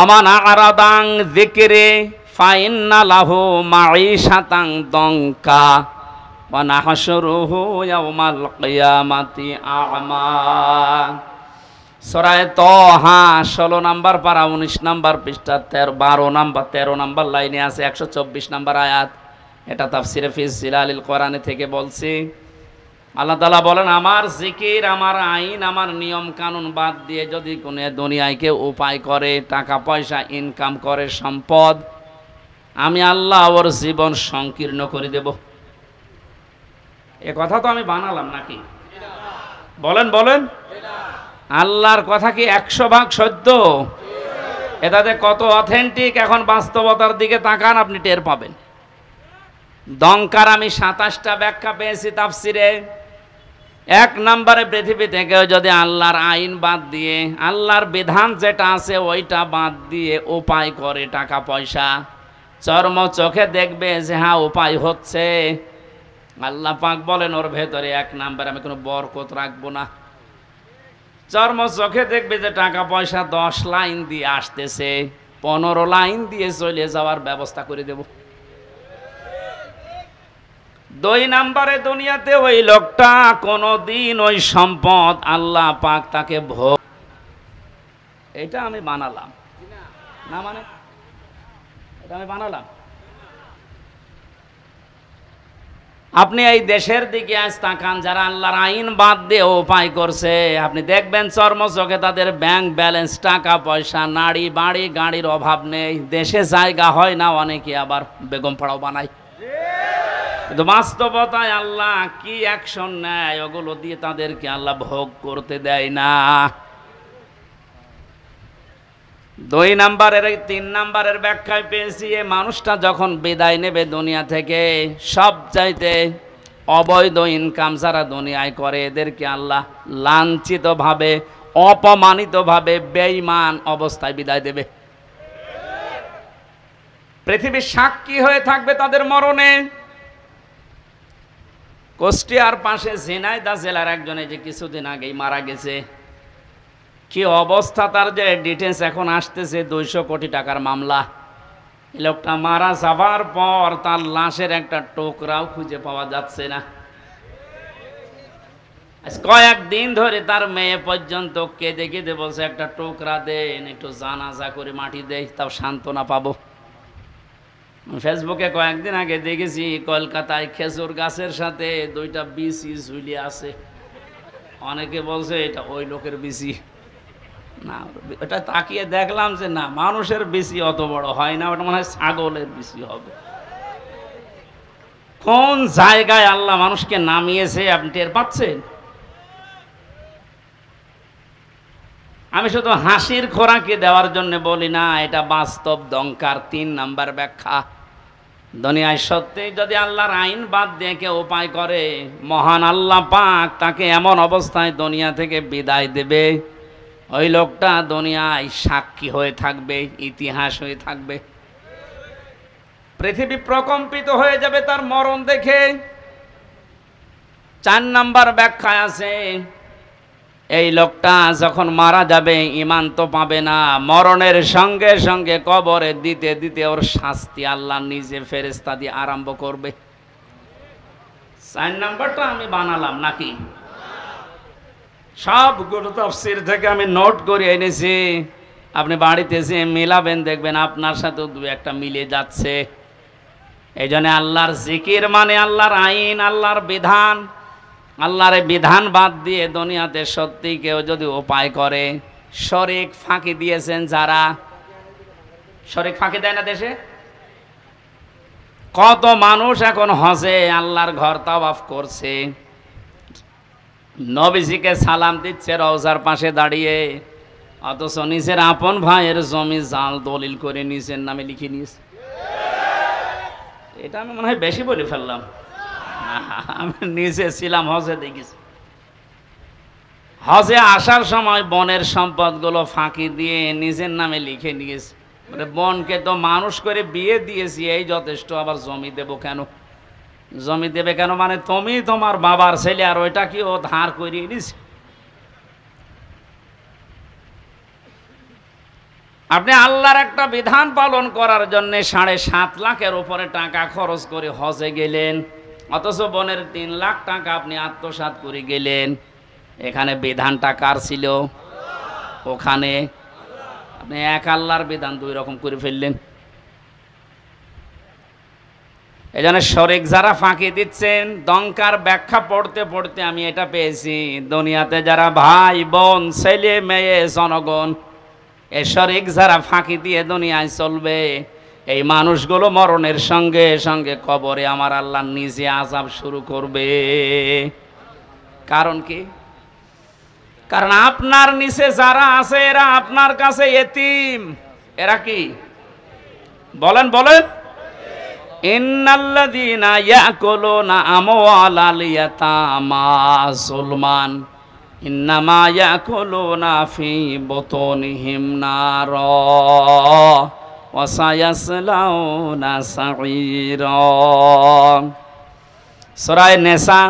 আমান আরাদাং যিকরি ফাইন্না লাহু মাঈশাতাং দঙ্কা ওয়া নাহশুরুহু ইয়াওমাল কিয়ামাতি আ'মা। সূরা তাহা 16 নম্বর পারা 19 নম্বর পৃষ্ঠা 13 নম্বর লাইনে আছে 124 নম্বর আয়াত। এটা তাফসিরে ফি জিলালিল কোরআনে থেকে বলছি। আল্লাহ তাআলা বলেন, আমার জিকির, আমার আইন, আমার নিয়ম কানুন বাদ দিয়ে যদি কোনো দুনিয়ায় কেউ উপায় করে, টাকা পয়সা ইনকাম করে, সম্পদ, আমি আল্লাহ ওর জীবন সংকীর্ণ করে দেব। এ কথা তো আমি বানালাম নাকি? বলেন বলেন, আল্লাহর কথা কি 100% সত্য? এটাতে কত অথেন্টিক, এখন বাস্তবতার দিকে তাকান, আপনি টের পাবেন। দঙ্কার আমি 27টা ব্যাখ্যা পেয়েছি তাফসিরে। 1 নম্বরে, পৃথিবী থেকে যদি আল্লাহর আইন বাদ দিয়ে, আল্লাহর বিধান যেটা আছে ওইটা বাদ দিয়ে উপায় করে টাকা পয়সা, চর্ম চোখে দেখবে যে হ্যাঁ উপায় হচ্ছে, আল্লাহ পাক বলেন ওর ভেতরে 1 নম্বরে আমি কোনো বরকত রাখবো না। চর্ম চোখে দেখবে যে টাকা পয়সা 10 লাইন দিয়ে আসতেছে, 15 লাইন দিয়ে চলে যাওয়ার ব্যবস্থা করে দেব। 2 নম্বরে, দুনিয়াতে ওই লোকটা কোনোদিন ওই সম্পদ আল্লাহ পাক তাকে ভোগ, এটা আমি বানালাম না, মানে এটা আমি বানালাম। আপনি এই দেশের দিকে আজ তাকান, যারা আল্লাহর আইন বাদ দিয়ে উপায় করছে, আপনি দেখবেন চর্ম চোখে তাদের ব্যাংক ব্যালেন্স, টাকা পয়সা, নাড়ি বাড়ি গাড়ির অভাব নেই, দেশে জায়গা হয় না, অনেকে আবার বেগম পাড়াও বানায়। কিন্তু বাস্তবতায় আল্লাহ কি অ্যাকশন নেয়, ওগুলো দিয়ে তাদেরকে আল্লাহ ভোগ করতে দেয় না। 2 নম্বরের, 3 নম্বরের ব্যাখ্যায় পেয়েছি, এই মানুষটা যখন বিদায় নেবে দুনিয়া থেকে, সব চাইতে অবৈধ ইনকাম যারা দুনিয়ায় করে, এদেরকে আল্লাহ লাঞ্ছিতভাবে, অপমানিতভাবে, বেঈমান অবস্থায় বিদায় দেবে। পৃথিবীর সাক্ষী হয়ে থাকবে তাদের মরণে। কুষ্টিয়ার পাশে ঝিনাইদহ জেলার একজনে যে কিছুদিন আগেই মারা গেছে, কি অবস্থা তার, যে ডিটেলস এখন আসতেছে, 200 কোটি টাকার মামলা। এই লোকটা মারা যাবার পর তার লাশের একটা টুকরাও খুঁজে পাওয়া যাচ্ছে না। আজ কয়েকদিন ধরে তার মেয়ে পর্যন্ত কেঁদে কেঁদে বলছে, একটা টুকরা দেন, একটু জানাজা করে মাটি দেয়, তাও সান্ত্বনা পাবো। ফেসবুকে কয়েকদিন আগে দেখেছি কলকাতায় খেজুর গাছের সাথে 2টা বিচি ঝুলিয়ে আছে। অনেকে বলছে এটা ওই লোকের বিচি না, ওটা তাকিয়ে দেখলাম যে না, মানুষের বিচি অত বড় হয় না, ওটা মনে হয় ছাগলের বিচি হবে। কোন জায়গায় আল্লাহ মানুষকে নামিয়েছে আপনি টের পাচ্ছেন? আমি শুধু হাসির খোরাকি দেওয়ার জন্য বলি না, এটা বাস্তব দঙ্কার। 3 নম্বর ব্যাখ্যা, দুনিয়ায় সত্যি যদি আল্লাহর আইন বাদ দিয়ে কেউ উপায় করে, মহান আল্লাহ পাক তাকে এমন অবস্থায় দুনিয়া থেকে বিদায় দেবে, ওই লোকটা দুনিয়ায় সাক্ষী হয়ে থাকবে, ইতিহাস হয়ে থাকবে। পৃথিবী প্রকম্পিত হয়ে যাবে তার মরণ দেখে। 4 নম্বর ব্যাখ্যায় আছে, এই লোকটা যখন মারা যাবে ঈমান তো পাবে না, মরণের সঙ্গে সঙ্গে কবরে দিতে দিতে ওর শাস্তি আল্লাহ নিজে ফেরেশতা দিয়ে আরম্ভ করবে। 4 নম্বরটা আমি বানালাম নাকি? সবগুলো তাফসীর থেকে আমি নোট করে এনেছি, আপনি বাড়িতে এসে মিলাবেন, দেখবেন আপনার সাথে 2-1টা মিলে যাচ্ছে। এই জন্য আল্লাহর জিকির মানে আল্লাহর আইন, আল্লাহর বিধান, আল্লাহর বিধান বাদ দিয়ে দুনিয়াতে সত্যি কেউ যদি উপায় করে, শরীক ফাঁকি দিয়েছেন যারা, শরীক ফাঁকি দেয় না দেশে? কত মানুষ এখন হজে আল্লাহর ঘর তাওয়াফ করছে, নবীজিকে সালাম দিচ্ছে রওজার পাশে দাঁড়িয়ে, অথচ নিজের আপন ভাইয়ের জমি জাল দলিল করে নিজের নামে লিখে নিয়েছে। এটা আমি মনে হয় বেশি বলে ফেললাম। আমি নিজে ছিলাম হজে, দেখেছি। হজে আসার সময় বনের সম্পদগুলো ফাঁকি দিয়ে নিজের নামে লিখে নিয়েছে। মানে বোনকে তো মানুষ করে বিয়ে দিয়েছি, এই যথেষ্ট, আবার জমি দেব কেন? জমি দেবে কেন মানে তুমি তোমার বাবার ছেলে, আর ওইটা কি ও ধার করিয়ে নিছে? আপনি আল্লাহর একটা বিধান পালন করার জন্য 7.5 লাখের উপরে টাকা খরচ করে হজে গেলেন, অথচ বোনের 3 লাখ টাকা আপনি আত্মসাৎ করে গেলেন। এখানে বিধানটা কার ছিল? ওখানে আপনি এক আল্লাহর বিধান 2 রকম করে ফেললেন। এই জন্য শরিক যারা ফাঁকি দিচ্ছেন, দঙ্কার ব্যাখ্যা পড়তে পড়তে আমি এটা পেয়েছি, দুনিয়াতে যারা ভাই বোন ছেলে মেয়ে জনগণ এ শরিক যারা ফাঁকি দিয়ে দুনিয়ায় চলবে, এই মানুষগুলো মরণের সঙ্গে সঙ্গে কবরে আমার আল্লাহ নিজে আযাব শুরু করবে। কারণ কি? কারণ আপনার নিচে যারা আছে এরা আপনার কাছে এতিম। এরা কি বলেন বলেন? ইন্নাল্লাযীনা ইয়াকুলুনা আমওয়ালাল ইয়াতামা যুলমান ইন্নামা ইয়াকুলুনা ফি বুতুনিহিম নারা ওয়া সায়াসলাউনা সাঈরা। সূরা নিসা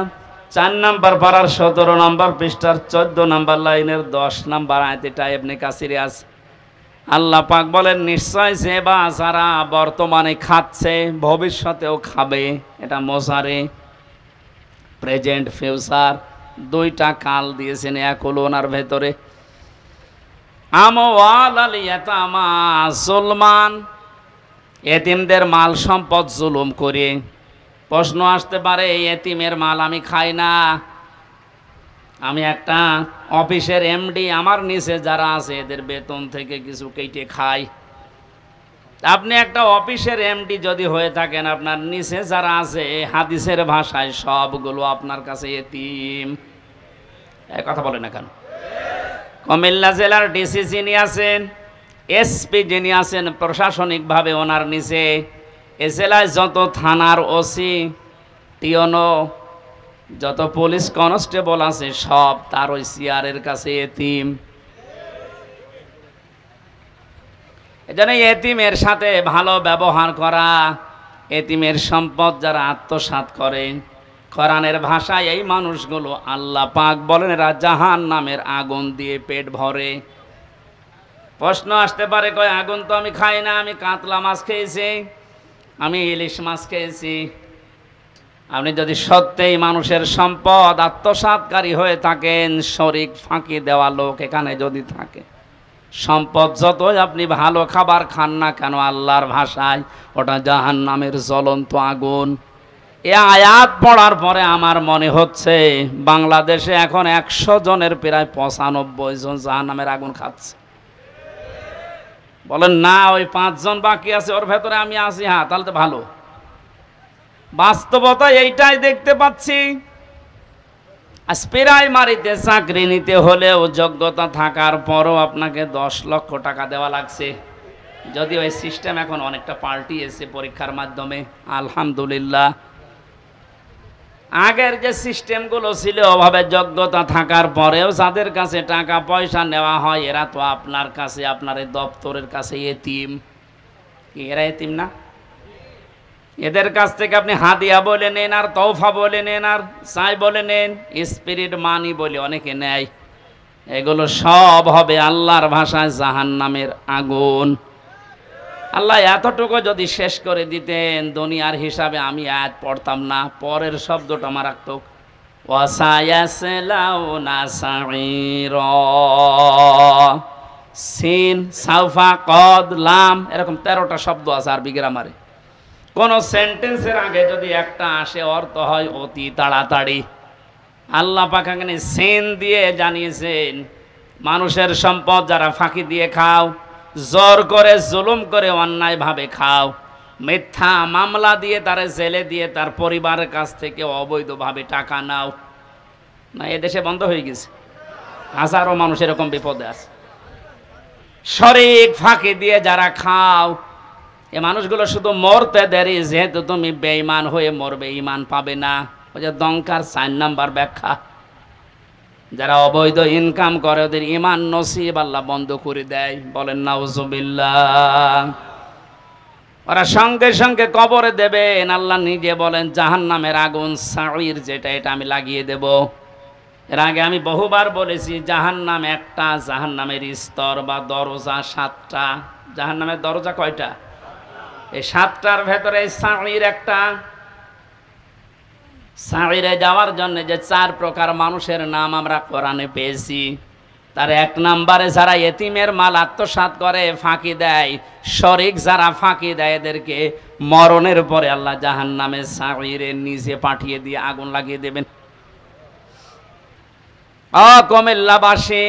4 নম্বর পারার 17 নম্বর পৃষ্ঠার 14 নম্বর লাইনের 10 নম্বর আয়াতে এটা ইবনে কাসিরে আছে। আল্লাহ পাক বলেন, নিশ্চয় যে বা যারা বর্তমানে খাচ্ছে ভবিষ্যতেও খাবে। এটা মোজারে, প্রেজেন্ট, ফিউচার, 2টা কাল দিয়েছেন ইয়াকুলুনার ভেতরে। আমওয়ালাল ইয়াতামা যুলমান, এতিমদের মাল সম্পদ জুলুম করে। প্রশ্ন আসতে পারে, এতিমের মাল আমি খাই না, আমি একটা অফিসের এমডি, আমার নিচে যারা আছে এদের বেতন থেকে কিছু কেটে খাই। আপনি একটা অফিসের এমডি যদি হয়ে থাকেন, আপনার নিচে যারা আছে হাদিসের ভাষায় সবগুলো আপনার কাছে এতিম। কথা বলে না কেন? কুমিল্লা জেলার ডিসি যিনি আছেন, এসপি যিনি আছেন প্রশাসনিকভাবে ওনার নিচে, এ জেলায় যত থানার ওসি, টিওনো, যত পুলিশ কনস্টেবল আছে সব তার ওই চেয়ারের কাছে এতিম। এজন্য এতিমের সাথে ভালো ব্যবহার করা, এতিমের সম্পদ যারা আত্মসাৎ করে, কোরআনের ভাষায় এই মানুষগুলো আল্লাহ পাক বলেন এরা জাহান্নামের আগুন দিয়ে পেট ভরে। প্রশ্ন আসতে পারে, কয় আগুন তো আমি খাই না, আমি কাতলা মাছ খেয়েছি, আমি ইলিশ মাছ খেয়েছি। আপনি যদি সত্যিই মানুষের সম্পদ আত্মসাৎকারী হয়ে থাকেন, শরিক ফাঁকি দেওয়া লোক এখানে যদি থাকে, সম্পদ যতই আপনি ভালো খাবার খান না কেন, আল্লাহর ভাষায় ওটা জাহান্নামের জ্বলন্ত আগুন। এ আয়াত পড়ার পরে আমার মনে হচ্ছে বাংলাদেশে এখন 100 জনের প্রায় 95 জন জাহান্নামের আগুন খাচ্ছে। বলেন না, ওই 5 জন বাকি আছে, ওর ভেতরে আমি আছি। হ্যাঁ, তাহলে তো ভালো। বাস্তবতা এইটাই দেখতে পাচ্ছি। প্রাইমারিতে চাকরি নিতে হলেও যোগ্যতা থাকার পরও আপনাকে 10 লক্ষ টাকা দেওয়া লাগছে। যদি ওই সিস্টেম এখন অনেকটা পাল্টিয়েছে পরীক্ষার মাধ্যমে, আলহামদুলিল্লাহ। আগের যে সিস্টেমগুলো ছিল, ওভাবে যোগ্যতা থাকার পরেও যাদের কাছে টাকা পয়সা নেওয়া হয়, এরা তো আপনার কাছে, আপনার এই দপ্তরের কাছে এতিম। কি এরা এতিম না? এদের কাছ থেকে আপনি হাদিয়া বলে নেন, আর তৌফা বলে নেন, আর চাই বলে নেন, স্পিরিট মানি বলে অনেকে নেয়। এগুলো সব হবে আল্লাহর ভাষায় জাহান্নামের আগুন। আল্লাহ এতটুকু যদি শেষ করে দিতেন, দুনিয়ার হিসাবে আমি আয়াত পড়তাম না, পরের শব্দটা আমার রাখতো, ওয়াসায়াসলাউনা সাঈরা। সিন, সাউফা, কদ, লাম, এরকম 13টা শব্দ আছে আরবি গ্রামারে। কোন সেন্টেন্সের আগে যদি একটা আসে, অর্থ হয় অতি তাড়াতাড়ি। আল্লাহ পাক এখানে সিন দিয়ে জানিয়েছেন, মানুষের সম্পদ যারা ফাঁকি দিয়ে খাও, জোর করে জুলুম করে অন্যায়ভাবে খাও, মিথ্যা মামলা দিয়ে তারে জেলে দিয়ে তার পরিবারের কাছ থেকে অবৈধভাবে টাকা নাও, না এদেশে বন্ধ হয়ে গেছে? হাজারো মানুষ এরকম বিপদে আছে। শরিক ফাঁকি দিয়ে যারা খাও, এ মানুষগুলো শুধু মরতে দেরি, যেহেতু তুমি বেঈমান হয়ে মরবে, ঈমান পাবে না। ওই যে দঙ্কার 4 নাম্বার ব্যাখ্যা, যারা অবৈধ ইনকাম করে ওদের ঈমান নসিব আল্লাহ বন্ধ করে দেয়। বলেন নাউজুবিল্লাহ। ওরা সঙ্গে সঙ্গে কবরে দেবেন। আল্লাহ নিজে বলেন জাহান্নামের আগুন সাঈর, যেটা এটা আমি লাগিয়ে দেব। এর আগে আমি বহুবার বলেছি জাহান্নাম একটা, জাহান্নামের স্তর বা দরজা 7টা। জাহান্নামের দরজা কয়টা? এই 7টার ভেতরে সাঈর একটা। সাঈরে যাওয়ার জন্য যে 4 প্রকার মানুষের নাম আমরা কোরআনে পেয়েছি, তার 1 নম্বরে যারা এতিমের মাল আত্মসাৎ করে, ফাঁকি দেয়, শরিক যারা ফাঁকি দেয়, এদেরকে মরণের পরে আল্লাহ জাহান্নামে সাঈরে নিজে পাঠিয়ে দিয়ে আগুন লাগিয়ে দেবেন। কুমিল্লাবাসী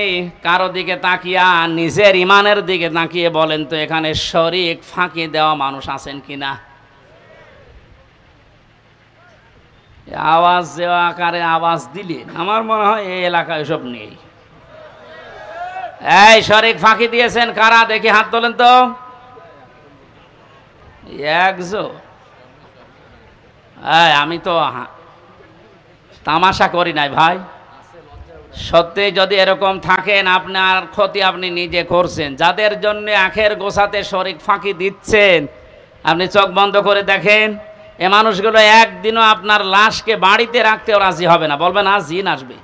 কারো দিকে তাকিয়া নিজের ইমানের দিকে তাকিয়ে বলেন তো, এখানে শরিক ফাঁকি দেওয়া মানুষ আছেন কিনা? আওয়াজ দেওয়া আকারে আওয়াজ দিলেন, আমার মনে হয় এই এলাকায় এসব নেই। এই শরিক ফাঁকি দিয়েছেন কারা? দেখি হাত তোলেন তো। একজন। আমি তো তামাশা করি নাই ভাই, সত্যি যদি এরকম থাকেন আপনার ক্ষতি আপনি নিজে করছেন। যাদের জন্য আখের গোছাতে শরিক ফাঁকি দিচ্ছেন, আপনি চোখ বন্ধ করে দেখেন, এ মানুষগুলো একদিনও আপনার লাশকে বাড়িতে রাখতেও রাজি হবে না, বলবে না জিন আসবে।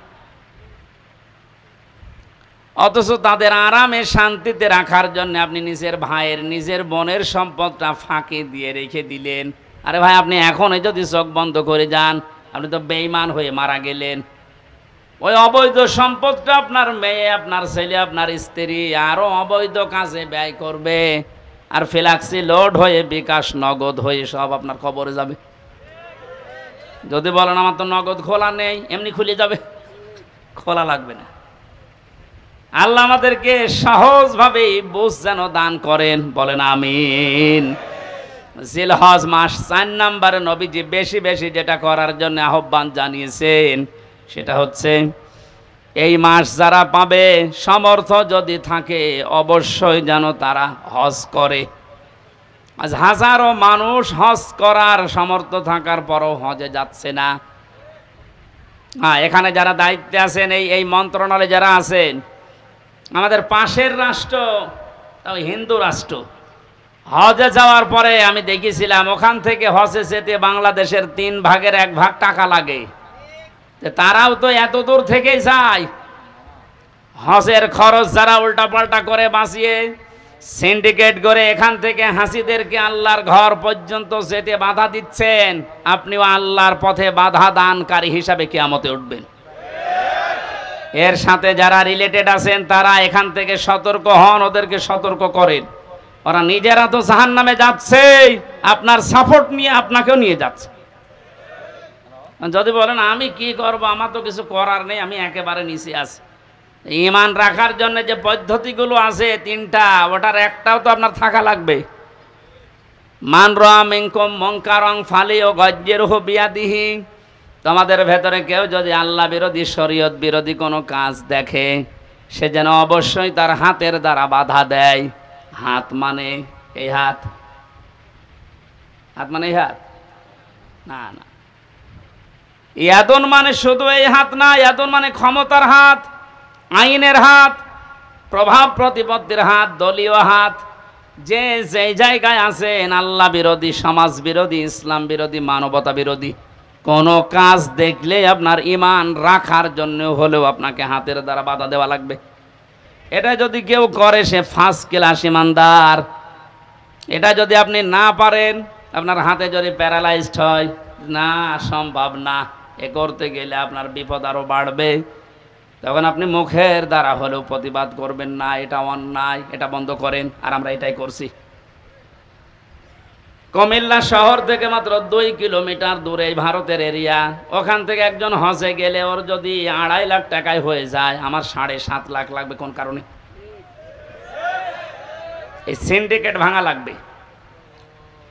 অথচ তাদের আরামে শান্তিতে রাখার জন্য আপনি নিজের ভাইয়ের, নিজের বোনের সম্পদটা ফাঁকি দিয়ে রেখে দিলেন। আরে ভাই, আপনি এখনই যদি চোখ বন্ধ করে যান, আপনি তো বেঈমান হয়ে মারা গেলেন। ওই অবৈধ সম্পদটা আপনার মেয়ে, আপনার ছেলে, আপনার স্ত্রী আরো অবৈধ কাজে ব্যয় করবে, আর ফ্ল্যাক্সি লোড হয়ে, বিকাশ নগদ হয়ে সব আপনার কবরে যাবে। যদি বলেন আমার তো নগদ খোলা নেই, এমনি খুলে যাবে, খোলা লাগবে না। আল্লাহ আমাদেরকে সহজভাবে বুঝ যেন দান করেন, বলেন আমিন। জিলহজ মাস 4 নম্বরে নবীজি বেশি বেশি যেটা করার জন্য আহ্বান জানিয়েছেন, সেটা হচ্ছে এই মাস যারা পাবে, সমর্থ যদি থাকে, অবশ্যই যেন তারা হজ করে। আজ হাজারো মানুষ হজ করার সামর্থ্য থাকার পরও হজে যাচ্ছে না। এখানে যারা দায়িত্বে আছেন, এই মন্ত্রণালয়ে যারা আছেন, আমাদের পাশের রাষ্ট্র তাও হিন্দু রাষ্ট্র, হজে যাওয়ার পরে আমি দেখেছিলাম ওখান থেকে হজে যেতে বাংলাদেশের 3 ভাগের 1 ভাগ টাকা লাগে। তারাও তো এত দূর থেকেই যায়। হজের খরচ যারা উল্টাপাল্টা করে বাঁচিয়ে সিন্ডিকেট করে এখান থেকে হাসিদেরকে আল্লাহর ঘর পর্যন্ত যেতে বাধা দিচ্ছেন, আপনিও আল্লাহর পথে বাধা দানকারী হিসাবে কিয়ামতে উঠবেন। এর সাথে যারা রিলেটেড আছেন তারা এখান থেকে সতর্ক হন, ওদেরকে সতর্ক করেন। ওরা নিজেরা তো জাহান্নামে যাচ্ছে, আপনার সাপোর্ট নিয়ে আপনাকেও নিয়ে যাচ্ছে। যদি বলেন আমি কি করব, আমার তো কিছু করার নেই, আমি একেবারে নিচে আছি, ঈমান রাখার জন্য যে পদ্ধতিগুলো আছে 3টা, ওটার একটাও তো আপনার থাকা লাগবে। মান রাআ মিনকুম মুনকারান ফালিয়ুগায়্যিরহু বিয়াদিহি। তোমাদের ভেতরে কেউ যদি আল্লাহ বিরোধী, শরীয়ত বিরোধী কোনো কাজ দেখে, সে যেন অবশ্যই তার হাতের দ্বারা বাধা দেয়। হাত মানে এই হাত, হাত মানে এই হাত না, না। ইয়াদুন মানে শুধু এই হাত না, ইয়াদুন মানে ক্ষমতার হাত, আইনের হাত, প্রভাব প্রতিপত্তির হাত, দলীয় হাত। যে যেই জায়গায় আছেন, আল্লাহ বিরোধী, সমাজ বিরোধী, ইসলাম বিরোধী, মানবতা বিরোধী কোনো কাজ দেখলে আপনার ঈমান রাখার জন্য হলেও আপনাকে হাতের দ্বারা বাধা দেওয়া লাগবে। এটা যদি কেউ করে, সে ফার্স্ট ক্লাস ঈমানদার। এটা যদি আপনি না পারেন, আপনার হাতে যদি প্যারালাইজড হয়, না সম্ভব না, এ করতে গেলে আপনার বিপদ আরও বাড়বে। তখন আপনি মুখের দ্বারা হলেও প্রতিবাদ করবেন, না এটা অন্যায়, এটা বন্ধ করেন। আর আমরা এটাই করছি। কুমিল্লা শহর থেকে মাত্র 2 কিলোমিটার দূরে ভারতের এরিয়া, ওখান থেকে একজন হজে গেলে ওর যদি 2.5 লাখ টাকায় হয়ে যায়, আমার 7.5 লাখ লাগবে। কোন কারণে? এই সিন্ডিকেট ভাঙা লাগবে।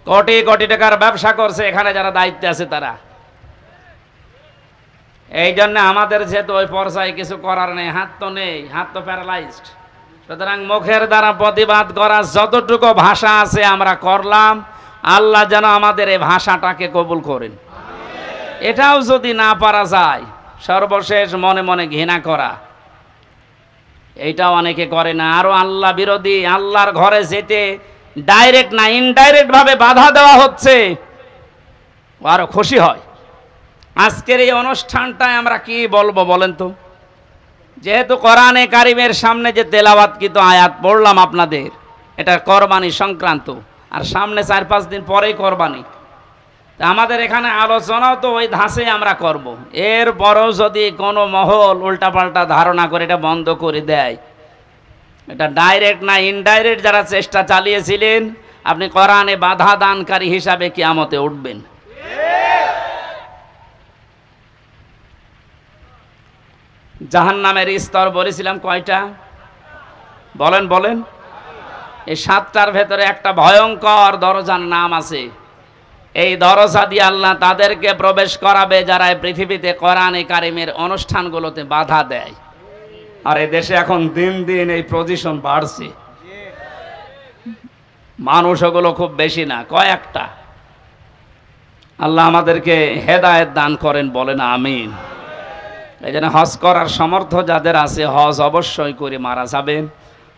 কোটি কোটি টাকার ব্যবসা করছে এখানে যারা দায়িত্বে আছে তারা। এই জন্য আমাদের যেহেতু ওই পর্যায়ে কিছু করার নেই, হাত তো নেই, হাত তো প্যারালাইজড। সুতরাং মুখের দ্বারা প্রতিবাদ করার যতটুকু ভাষা আছে আমরা করলাম। আল্লাহ যেন আমাদের এই ভাষাটাকে কবুল করেন। এটাও যদি না পারা যায়, সর্বশেষ মনে মনে ঘৃণা করা, এইটাও অনেকে করে না। আরো আল্লাহ বিরোধী, আল্লাহর ঘরে যেতে ডাইরেক্ট না ইনডাইরেক্ট ভাবে বাধা দেওয়া হচ্ছে, আরো খুশি হয়। আজকের এই অনুষ্ঠানটায় আমরা কি বলবো বলেন তো? যেহেতু কোরআনে কারিমের সামনে যে তেলাওয়াতকৃত আয়াত পড়লাম আপনাদের, এটা কোরবানি সংক্রান্ত, আর সামনে 4-5 দিন পরেই কোরবানি। তা আমাদের এখানে আলোচনাও তো ওই ধাঁচে আমরা করব। এরপরও যদি কোনো মহল উল্টাপাল্টা ধারণা করে এটা বন্ধ করে দেয়, এটা ডাইরেক্ট না ইনডাইরেক্ট যারা চেষ্টা চালিয়েছিলেন, আপনি কোরআনে বাধা দানকারী হিসাবে কিয়ামতে উঠবেন। জাহান্নামের স্তর বলেছিলাম কয়টা? বলেন বলেন। এই 7টার ভেতরে একটা ভয়ঙ্কর দরজার নাম আছে। এই দরজা দিয়ে আল্লাহ তাদেরকে প্রবেশ করাবে যারা এই পৃথিবীতে কোরআনে কারিমের অনুষ্ঠানগুলোতে বাধা দেয়। আর এই দেশে এখন দিন দিন এই পজিশন বাড়ছে। মানুষ ওগুলো খুব বেশি না, কয়েকটা। আল্লাহ আমাদেরকে হেদায়েত দান করেন, বলেন আমিন। এই জন্য হজ করার সামর্থ্য যাদের আছে হজ অবশ্যই করে মারা যাবেন।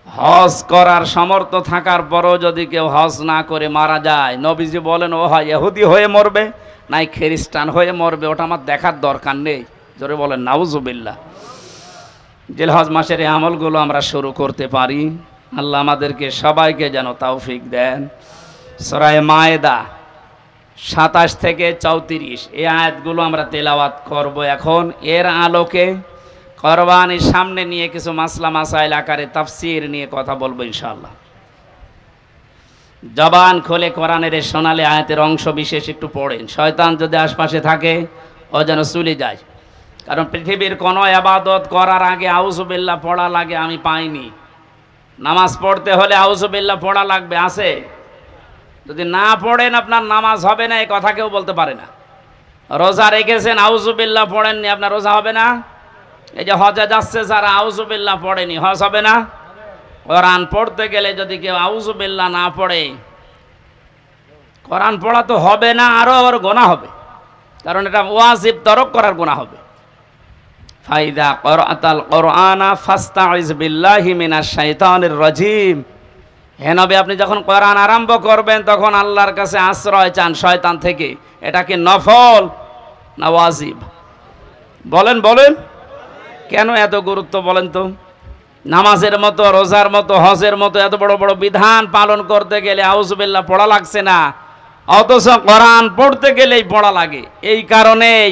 হজ করার সামর্থ্য থাকার পরও যদি কেউ হজ না করে মারা যায়, নবীজি বলেন ও হয় ইহুদি হয়ে মরবে নাই খ্রিস্টান হয়ে মরবে, ওটা আমার দেখার দরকার নেই। জোরে বলেন নাউজুবিল্লাহ। জিলহজ মাসের এই আমলগুলো আমরা শুরু করতে পারি। আল্লাহ আমাদেরকে সবাইকে যেন তৌফিক দেন। সূরা মায়েদা 27 থেকে 34 এই আয়াতগুলো আমরা তেলাওয়াত করব এখন। এর আলোকে কোরবানির সামনে নিয়ে কিছু মাসলা মাসাইল আকারে তাফসীর নিয়ে কথা বলবো ইনশাআল্লাহ। জবান খুলে কোরআনের এই সোনালী আয়াতের অংশ বিশেষ একটু পড়েন। শয়তান যদি আশপাশে থাকে ও যেন চলে যায়। কারণ পৃথিবীর কোনো ইবাদত করার আগে আউযুবিল্লাহ পড়া লাগে আমি পাইনি। নামাজ পড়তে হলে আউযুবিল্লাহ পড়া লাগবে, আছে? যদি না পড়েন আপনার নামাজ হবে না, এই কথা কেউ বলতে পারে না। রোজা রেখেছেন আউযুবিল্লাহ পড়েননি, আপনার রোজা হবে না। এই যে হজে যাচ্ছে যারা আউযুবিল্লাহ পড়েনি, হজ হবে না। কোরআন পড়তে গেলে যদি কেউ আউযুবিল্লাহ না পড়ে, কোরআন পড়া তো হবে না, আরও আবার গুনাহ হবে। কারণ এটা ওয়াজিব তরক করার গুনাহ হবে। ফাইদা ক্বরাতাল কোরআনা ফাস্তাইজ বিল্লাহি মিনাশ শাইতানির রাজিম। হে নবী, আপনি যখন কোরআন আরম্ভ করবেন তখন আল্লাহর কাছে আশ্রয় চান শয়তান থেকে। এটা কি নফল না ওয়াজিব? বলেন বলেন। কেন এত গুরুত্ব বলেন তো? নামাজের মতো, রোজার মতো, হজের মতো এত বড় বড় বিধান পালন করতে গেলে আউযুবিল্লাহ পড়া লাগছে না, অথচ কোরআন পড়তে গেলেই পড়া লাগে। এই কারণেই,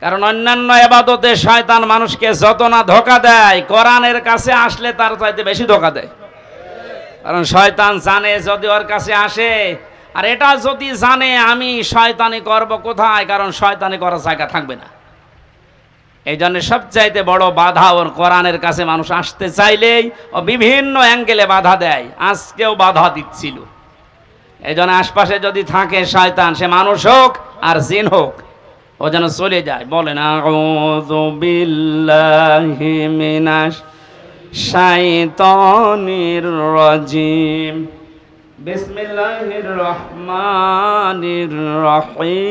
কারণ অন্যান্য ইবাদতে শয়তান মানুষকে যত না ধোঁকা দেয়, কোরআনের কাছে আসলে তার চাইতে বেশি ধোঁকা দেয়। কারণ শয়তান জানে যদি ওর কাছে আসে, আর এটা যদি জানে আমি শয়তানি করব কোথায়, কারণ শয়তানি করার জায়গা থাকবে না। এই জন্য সবচাইতে বড় বাধা ওর কোরআনের কাছে মানুষ আসতে চাইলেই ও বিভিন্ন অ্যাঙ্গেলে বাধা দেয়। আজকেও বাধা দিচ্ছিল। এই জন্য আশপাশে যদি থাকে শয়তান, সে মানুষ হোক আর জিন হোক, ও যেন চলে যায়। বলেন আউযু বিল্লাহি মিনাশ শাইতানির রাজিম। বিসমিল্লাহির রহমানির রহিম।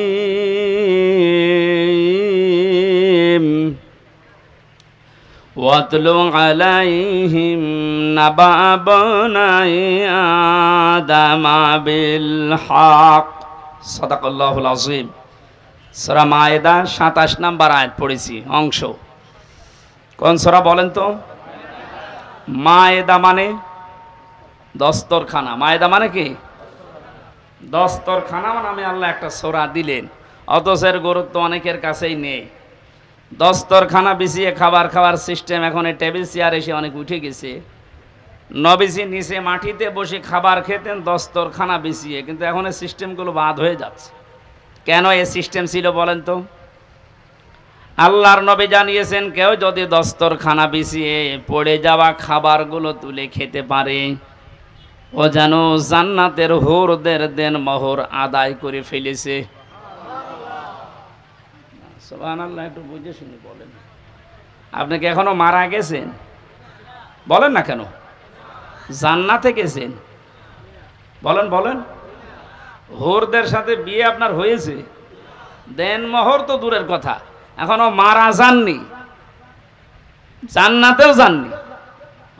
ওয়াতলু আলাইহিম নাবা বনাই আদামা বিল হক। সাদাকাল্লাহুল আযীম। সূরা মায়েদা 27 নম্বর আয়াত পড়েছি অংশ। কোন সূরা বলেন তো? মায়েদা মানে দস্তরখানা। মায়েদা মানে কি? দস্তরখানা মানে আমি আল্লাহ একটা সূরা দিলেন, অথচ এর গুরুত্ব অনেকের কাছেই নেই। দস্তরখানা বিছিয়ে খাবার খাওয়ার সিস্টেম এখন এই টেবিল চেয়ার এসে অনেক উঠে গেছে। নবীজি নিচে মাটিতে বসে খাবার খেতেন দস্তরখানা বিছিয়ে, কিন্তু এখন এই সিস্টেমগুলো বাদ হয়ে যাচ্ছে। কেন এই সিস্টেম ছিল বলেন তো? আল্লাহর নবী জানিয়েছেন কেউ যদি দস্তরখানা বিছিয়ে পড়ে যাওয়া খাবারগুলো তুলে খেতে পারে, ও যেন জান্নাতের হুরদের দেন মোহর আদায় করে ফেলেছে। সুবহানাল্লাহ। একটু বুঝে শুনে বলেন। আপনি কি এখনো মারা গেছেন? বলেন না কেন? জান্নাতে গেছেন? বলেন বলেন। হুরদের সাথে বিয়ে আপনার হয়েছে? দেন মোহর তো দূরের কথা, এখনো মারা যাননি, জান্নাতেও যাননি,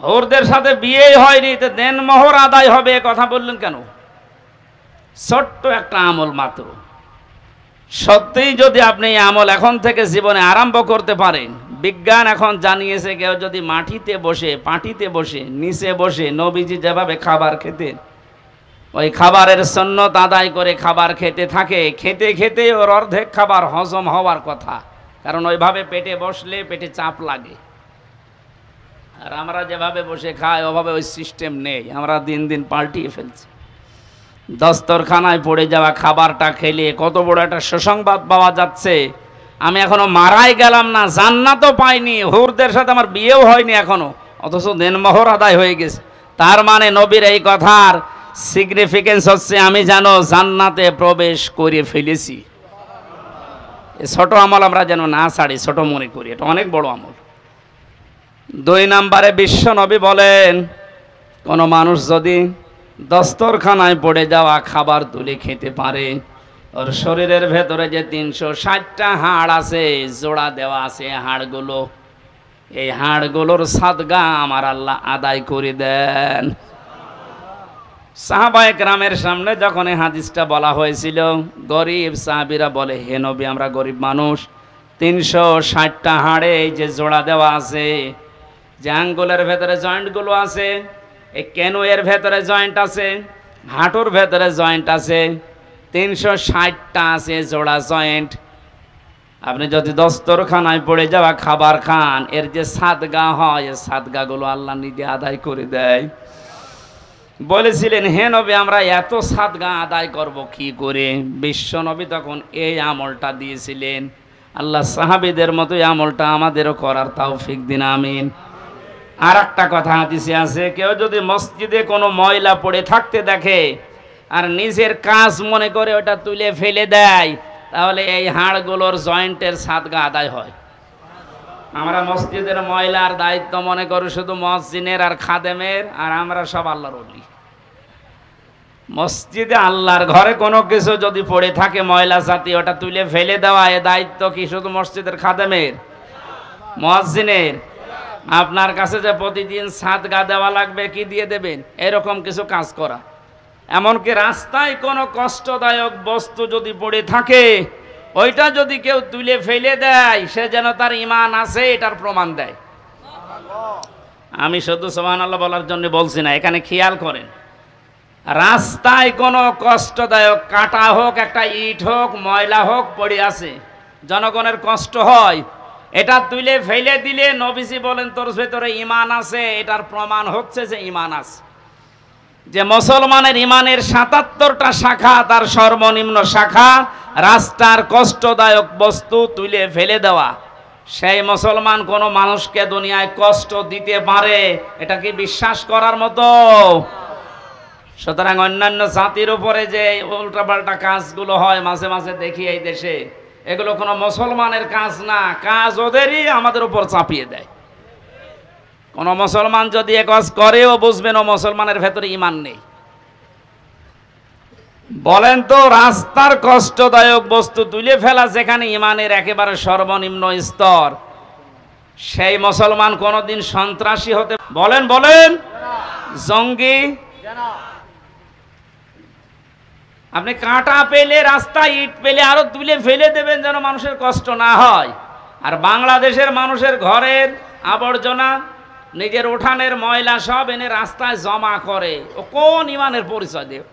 হুরদের সাথে বিয়েই হয়নি, তো দেন মোহর আদায় হবে কথা বললেন কেন? ছোট্ট একটা আমল মাত্র। সত্যিই যদি আপনি এই আমল এখন থেকে জীবনে আরম্ভ করতে পারেন, বিজ্ঞান এখন জানিয়েছে কেউ যদি মাটিতে বসে, পাটিতে বসে, নিচে বসে নবীজি যেভাবে খাবার খেতেন, ওই খাবারের সুন্নত আদায় করে খাবার খেতে থাকে, খেতে খেতে ওর অর্ধেক খাবার হজম হওয়ার কথা, কারণ ওইভাবে পেটে বসলে পেটে চাপ লাগে। আর আমরা যেভাবে বসে খাই ওভাবে ওই সিস্টেম নেই, আমরা দিন দিন পাল্টিয়ে ফেলছি। দস্তরখানায় পড়ে যাওয়া খাবারটা খেলে কত বড় একটা সুসংবাদ পাওয়া যাচ্ছে। আমি এখনো মারাই গেলাম না, জান্নাতও পাইনি, হুরদের সাথে আমার বিয়েও হয়নি এখনো, অথচ দেনমোহর আদায় হয়ে গেছে। তার মানে নবীর এই কথার সিগনিফিকেন্স হচ্ছে আমি যেন জান্নাতে প্রবেশ করে ফেলেছি। ছোট আমল আমরা যেন না ছাড়ি, ছোট মনে করি, এটা অনেক বড় আমল। 2 নম্বরে বিশ্ব নবী বলেন, কোনো মানুষ যদি দস্তরখানায় পড়ে যাওয়া খাবার তুলে খেতে পারে, ওর শরীরের ভেতরে যে 360টা হাড় আছে, জোড়া দেওয়া আছে হাড়গুলো, এই হাড়গুলোর সাদগা আমার আল্লাহ আদায় করে দেন। সাহাবায়ে কেরামের সামনে যখন এই হাদিসটা বলা হয়েছিল, গরিব সাহাবীরা বলে, হে নবী, আমরা গরিব মানুষ, 360টা হাড়ে এই যে জোড়া দেওয়া আছে, যে আঙ্গুলের ভেতরে জয়েন্টগুলো আছে, এই কেনুয়ের ভেতরে জয়েন্ট আছে, হাঁটুর ভেতরে জয়েন্ট আছে, 360টা আছে জোড়া জয়েন্ট। আপনি যদি দস্তরখানায় পড়ে যাওয়া খাবার খান, এর যে সাদগা হয়, এই সাদগাগুলো আল্লাহ নিজে আদায় করে দেয়। বলেছিলেন, হে নবী, আমরা এত সাদগা আদায় করব কি করে? বিশ্ব নবী তখন এই আমলটা দিয়েছিলেন। আল্লাহ সাহাবীদের মতো এই আমলটা আমাদেরও করার তৌফিক দিন, আমিন। আর একটা কথা হাদিসে আছে, কেউ যদি মসজিদে কোনো ময়লা পড়ে থাকতে দেখে আর নিজের কাজ মনে করে ওটা তুলে ফেলে দেয়, তাহলে এই হাড়গুলোর জয়েন্টের সাদগা আদায় হয়। আমরা মসজিদের ময়লার দায়িত্ব মনে করি শুধু মসজিদের আর খাদেমের, আর আমরা সব আল্লাহর ওলি। মসজিদে আল্লাহর ঘরে কোনো কিছু যদি পড়ে থাকে ময়লা জাতীয়, ওটা তুলে ফেলে দেওয়া, এ দায়িত্ব কি শুধু মসজিদের খাদেমের, মুয়াজ্জিনের? আপনার কাছে যে প্রতিদিন সাদগা দেওয়া লাগবে, কি দিয়ে দেবেন? এরকম কিছু কাজ করা। এমনকি রাস্তায় কোনো কষ্টদায়ক বস্তু যদি পড়ে থাকে, ওইটা যদি কেউ তুলে ফেলে দেয়, সে যেন তার ঈমান আছে এটার প্রমাণ দেয়। আমি শুধু সুবহানাল্লাহ বলার জন্য বলছি না, এখানে খেয়াল করেন, রাস্তায় কোনো কষ্টদায়ক কাটা হোক, একটা ইট হোক, ময়লা হোক পড়ে আছে, জনগণের কষ্ট হয়, এটা তুলে ফেলে দিলে নবীজি বলেন তোর ভেতরে ঈমান আছে, এটার প্রমাণ হচ্ছে যে ঈমান আছে। যে মুসলমানের ঈমানের 77টা শাখা, তার সর্বনিম্ন শাখা রাস্তার কষ্টদায়ক বস্তু তুলে ফেলে দেওয়া। সেই মুসলমান কোনো মানুষকে দুনিয়ায় কষ্ট দিতে পারে, এটা কি বিশ্বাস করার মতো? সুতরাং অন্যান্য জাতির উপরে যে উল্টাপাল্টা কাজগুলো হয় মাঝে মাঝে দেখি এই দেশে, এগুলো কোনো মুসলমানের কাজ না, কাজ ওদেরই আমাদের উপর চাপিয়ে দেয়। কোন মুসলমান যদি এ কাজ করেও বুঝবেন ও মুসলমানের ভেতরে ঈমান নেই। বলেন তো, রাস্তার কষ্টদায়ক বস্তু তুলে ফেলা যেখানে ঈমানের একেবারে সর্বনিম্ন স্তর, সেই মুসলমান কোনোদিন সন্ত্রাসী হতে, বলেন বলেন, জঙ্গি? আপনি কাঁটা পেলে, রাস্তায় ইট পেলে আরো তুলে ফেলে দেবেন যেন মানুষের কষ্ট না হয়। আর বাংলাদেশের মানুষের ঘরের আবর্জনা, নিজের উঠানের ময়লা সব এনে রাস্তায় জমা করে, ও কোন ঈমানের পরিচয় দেব?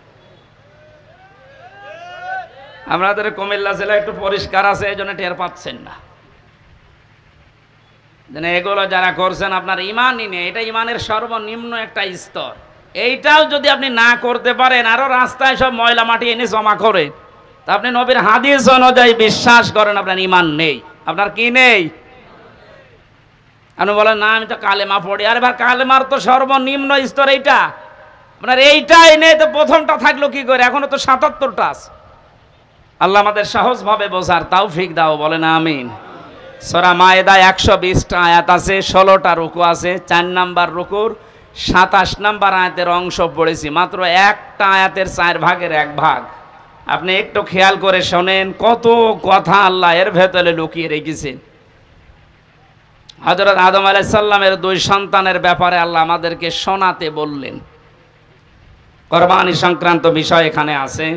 আমাদের কুমিল্লা জেলা একটু পরিষ্কার আছে, এই জন্য টের পাচ্ছেন না। এগুলো যারা করছেন আপনার ঈমানই নেই, এটা ঈমানের সর্বনিম্ন একটা স্তর। এইটাও যদি আপনি না করতে পারেন, আরো রাস্তায় সব ময়লা মাটি এনে জমা করে, তা আপনি নবীর হাদিস অনুযায়ী বিশ্বাস করেন আপনার ঈমান নেই। আপনার কি নেই? আপনি বলেন না আমি তো কালেমা পড়ি। আরে ভাই, কালেমার তো সর্বনিম্ন স্তর এইটা, আপনার এইটাই নেই তো প্রথমটা থাকলো কি করে? এখনো তো 77টা আছে। আল্লাহ আমাদের সহজভাবে বোঝার তৌফিক দাও, বলেন আমিন। সূরা মায়েদা 120টা আয়াত আছে, 16টা রুকু আছে। 4 নাম্বার রুকুর 27 নাম্বার আয়াতের অংশ পড়েছি, মাত্র একটা আয়াতের 4 ভাগের 1 ভাগ। আপনি একটু খেয়াল করে শোনেন, কত কথা আল্লাহ এর ভেতরে লুকিয়ে রেখেছেন। হযরত আদম আলাইহিস সালামের 2 সন্তানের ব্যাপারে আল্লাহ আমাদেরকে শোনাতে বললেন। কুরবানি সংক্রান্ত বিষয় এখানে আছে।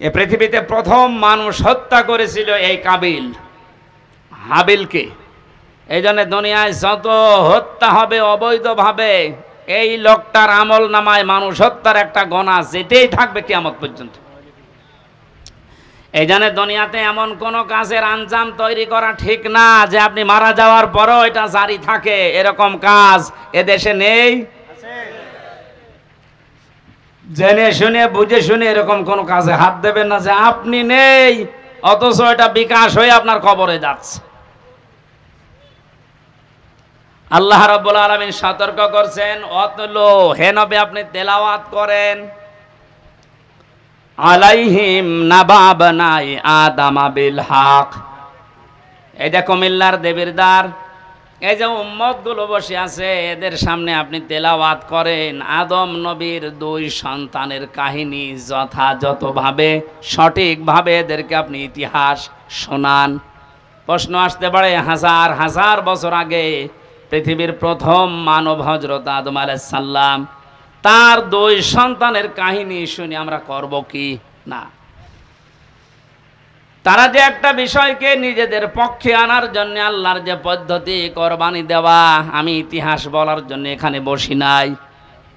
এই পৃথিবীতে প্রথম মানুষ হত্যা করেছিল এই কাবিল, হাবিলকে। এই জন্য দুনিয়ায় যত হত্যা হবে অবৈধভাবে, এই লোকটার আমল নামায় মানুষ হত্যার একটা গোনা যেতেই থাকবে কিয়ামত পর্যন্ত। এই জন্য দুনিয়াতে এমন কোন কাজের আঞ্জাম তৈরি করা ঠিক না যে আপনি মারা যাওয়ার পরও এটা জারি থাকে, এরকম কাজ এদেশে নেই। জেনে শুনে বুঝে শুনে এরকম কোন কাজে হাত দেবেন না যে আপনি নেই অথচ এটা বিকাশ হয়ে আপনার কবরে যাচ্ছে। আল্লাহ রাব্বুল আলামিন সতর্ক করছেন, অতলো হে নবী আপনি তেলাওয়াত করেন, আলাইহিম নাবাবনাই আদম বিল হক। এই যে কুমিল্লার দেবীর দ্বার, এই যে উম্মত গুলো বসে আছে এদের সামনে আপনি তেলাওয়াত করেন আদম নবীর 2 সন্তানের কাহিনী, যথাযথভাবে সঠিকভাবে এদেরকে আপনি ইতিহাস শোনান। প্রশ্ন আসতে পারে হাজার হাজার বছর আগে পৃথিবীর প্রথম মানব হযরত আদম আলাইহিস সালাম, তার 2 সন্তানের কাহিনী শুনে আমরা করব কি না? তারা যে একটা বিষয়কে নিজেদের পক্ষে আনার জন্য আল্লাহর যে পদ্ধতি কোরবানি দেওয়া, আমি ইতিহাস বলার জন্য এখানে বসি নাই,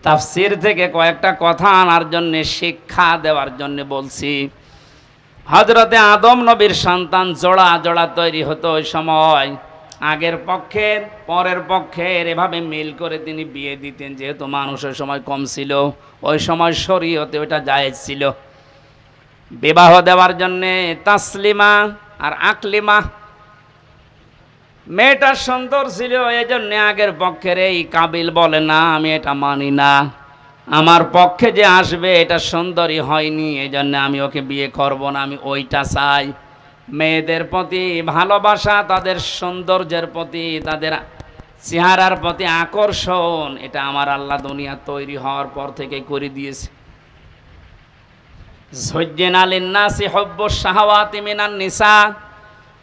তাফসীর থেকে কয়েকটা কথা আনার জন্য, শিক্ষা দেওয়ার জন্য বলছি। হযরতে আদম নবীর সন্তান জোড়া জোড়া তৈরি হতো ওই সময়, আগের পক্ষের পরের পক্ষের এভাবে মিল করে তিনি বিয়ে দিতেন। যেহেতু মানুষের সময় কম ছিল, ওই সময় শরীয়তে ওটা জায়েজ ছিল। বিবাহ দেওয়ার জন্যে তাসলিমা আর আকলিমা, মেয়েটা সুন্দর ছিল, এই জন্য আগের পক্ষের এই কাবিল বলে না আমি এটা মানি না, আমার পক্ষে যে আসবে এটা সুন্দরী হয়নি, এই জন্য আমি ওকে বিয়ে করব না, আমি ওইটা চাই। মেয়েদের প্রতি ভালোবাসা, তাদের সৌন্দর্যের প্রতি, তাদের চেহারার প্রতি আকর্ষণ, এটা আমার আল্লাহ দুনিয়া তৈরি হওয়ার পর থেকে করে দিয়েছে। যুজ্জিনা লিন্নাসি হুব্বুশ শাহাওয়াতি মিনান নিসা,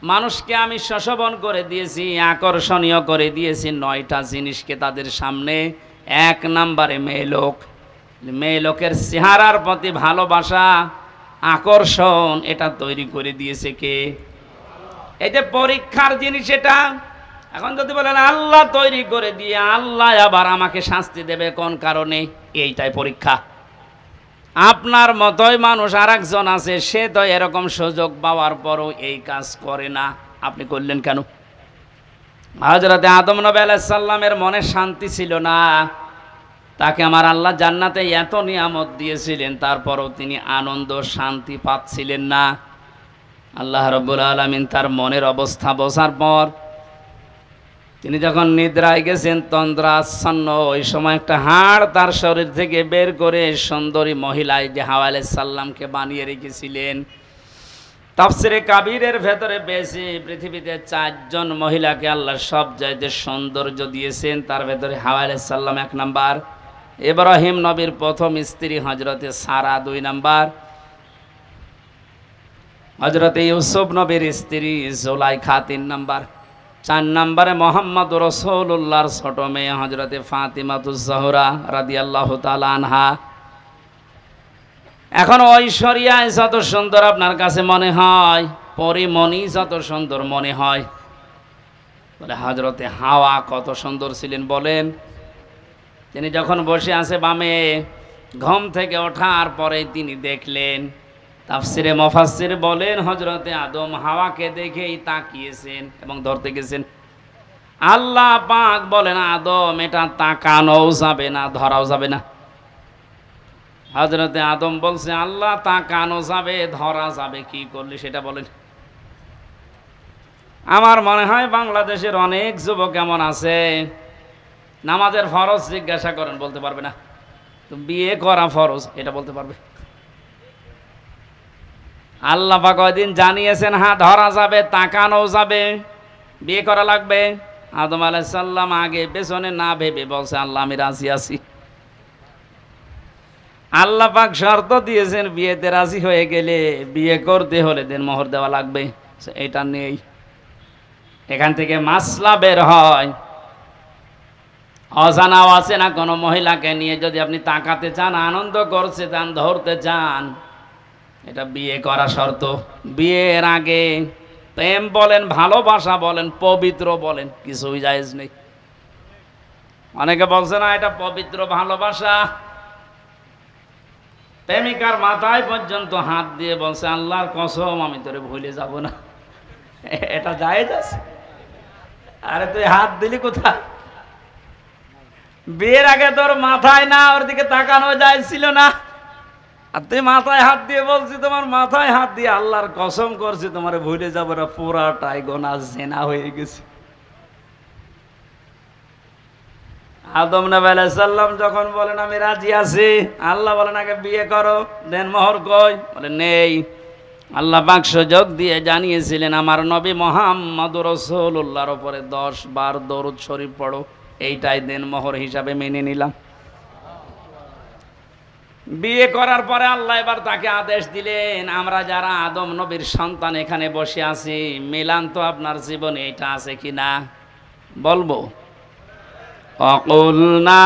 মানুষকে আমি শোষণ করে দিয়েছি, আকর্ষণীয় করে দিয়েছি 9টা জিনিসকে তাদের সামনে। 1 নম্বরে মেয়ে লোক, মেয়ে লোকের চেহারার প্রতি ভালোবাসা, আকর্ষণ, এটা তৈরি করে দিয়েছে কে? এই যে পরীক্ষার জিনিস এটা। এখন যদি বলেন আল্লাহ তৈরি করে দিয়ে আল্লাহ আবার আমাকে শাস্তি দেবে কোন কারণে, এইটাই পরীক্ষা। আপনার মতোই মানুষ আরেকজন আছে, সে তো এরকম সুযোগ পাওয়ার পরও এই কাজ করে না, আপনি করলেন কেন? হযরতে আদম নবী আলাইহিস সালামের মনে শান্তি ছিল না, তাকে আমার আল্লাহ জান্নাতে এত নিয়ামত দিয়েছিলেন, তারপরও তিনি আনন্দ শান্তি পাচ্ছিলেন না। আল্লাহ রাব্বুল আলামিন তার মনের অবস্থা বোঝার পর তিনি যখন নিদ্রায় গেছেন তন্দ্রাচ্ছন্ন, ওই সময় একটা হাড় তার শরীর থেকে বের করে সুন্দরী মহিলায় যে হাওয়া আলাইহিস সালামকে বানিয়ে রেখেছিলেন। তাফসিরে কাবীরের ভেতরে পেয়েছি পৃথিবীতে 4 জন মহিলাকে আল্লাহ সবচাইতে সৌন্দর্য দিয়েছেন, তার ভেতরে হাওয়া আলাইহিস সালাম 1 নাম্বার, ইব্রাহিম নবীর প্রথম স্ত্রী হযরতে সারা 2 নাম্বার, হযরতে ইউসুফ নবীর স্ত্রী জুলাইখা 3 নাম্বার, 4 নম্বরে মোহাম্মদ রাসূলুল্লাহর ছোট মেয়ে হযরতে ফাতিমাতুজ জোহরা রাদিয়াল্লাহু তাআলা আনহা। এখন ঐশ্বরিয়ায় যত সুন্দর আপনার কাছে মনে হয়, পরিমণি যত সুন্দর মনে হয়, বলে হযরতে হাওয়া কত সুন্দর ছিলেন বলেন। তিনি যখন বসে আছে বামে, ঘুম থেকে ওঠার পরে তিনি দেখলেন, তাফসিরে মুফাসসির বলেন হযরতে আদম হাওয়াকে দেখেই তাকিয়েছেন এবং ধরতে গেছেন। আল্লাহ পাক বলেন আদম এটা তাকানোও যাবে না, ধরাও যাবে না। হযরতে আদম বলছে আল্লাহ তাকানো যাবে, ধরা যাবে, কি করলি সেটা বলেন। আমার মনে হয় বাংলাদেশের অনেক যুবক এমন আছে, নামাজের ফরজ জিজ্ঞাসা করেন বলতে পারবে না, তো বিয়ে করা ফরজ এটা বলতে পারবে। আল্লাহ পাক কয়দিন জানিয়েছেন হ্যাঁ ধরা যাবে, তাকানো যাবে, বিয়ে করা লাগবে। আদম আলাইহিস সালাম আগে পেছনে না ভেবে বলছে আল্লাহ আমি রাজি আছি। আল্লাহ পাক শর্ত দিয়েছেন বিয়েতে রাজি হয়ে গেলে বিয়ে করতে হলে দেনমোহর দেওয়া লাগবে, এটা নেই। এখান থেকে মাসলা বের হয়, অজানাও আছে না কোনো মহিলাকে নিয়ে যদি আপনি তাকাতে চান, আনন্দ করতে চান, ধরতে চান, এটা বিয়ে করা শর্ত। বিয়ের আগে প্রেম বলেন, ভালোবাসা বলেন, পবিত্র বলেন, কিছুই জায়েজ নেই। অনেকে বলছে না এটা পবিত্র ভালোবাসা। প্রেমিকার মাথায় পর্যন্ত হাত দিয়ে বলছে আল্লাহর কসম আমি তোরে ভুলে যাব না, এটা জায়েজ আছে? আরে তুই হাত দিলি কোথায়? বিয়ের আগে তোর মাথায় না ওর দিকে তাকানো যায় ছিল না, আর তুই মাথায় হাত দিয়ে বলছি তোমার মাথায় হাত দিয়ে আল্লাহর কসম করছি তোমারে ভুলে যাব না, পুরাটাই গোনা জেনা হয়ে গেছে। আদম নবী আলাইহিস সালাম যখন বলেন আমি রাজি আছি, আল্লাহ বলেন আগে বিয়ে করো, দেন মোহর কই? বলে নেই। আল্লাহ পাক সুযোগ দিয়ে জানিয়েছিলেন আমার নবী মুহাম্মদুর রাসূলুল্লাহর উপরে 10 বার দরুদ শরীফ পড়ো, এইটাই দেন মোহর হিসাবে মেনে নিলাম। বিয়ে করার পরে আল্লাহ এবার তাকে আদেশ দিলেন আমরা যারা আদম নবীর সন্তান এখানে বসে আছি, মিলান তো আপনার জীবনে এটা আছে কিনা বলবো। অকুলনা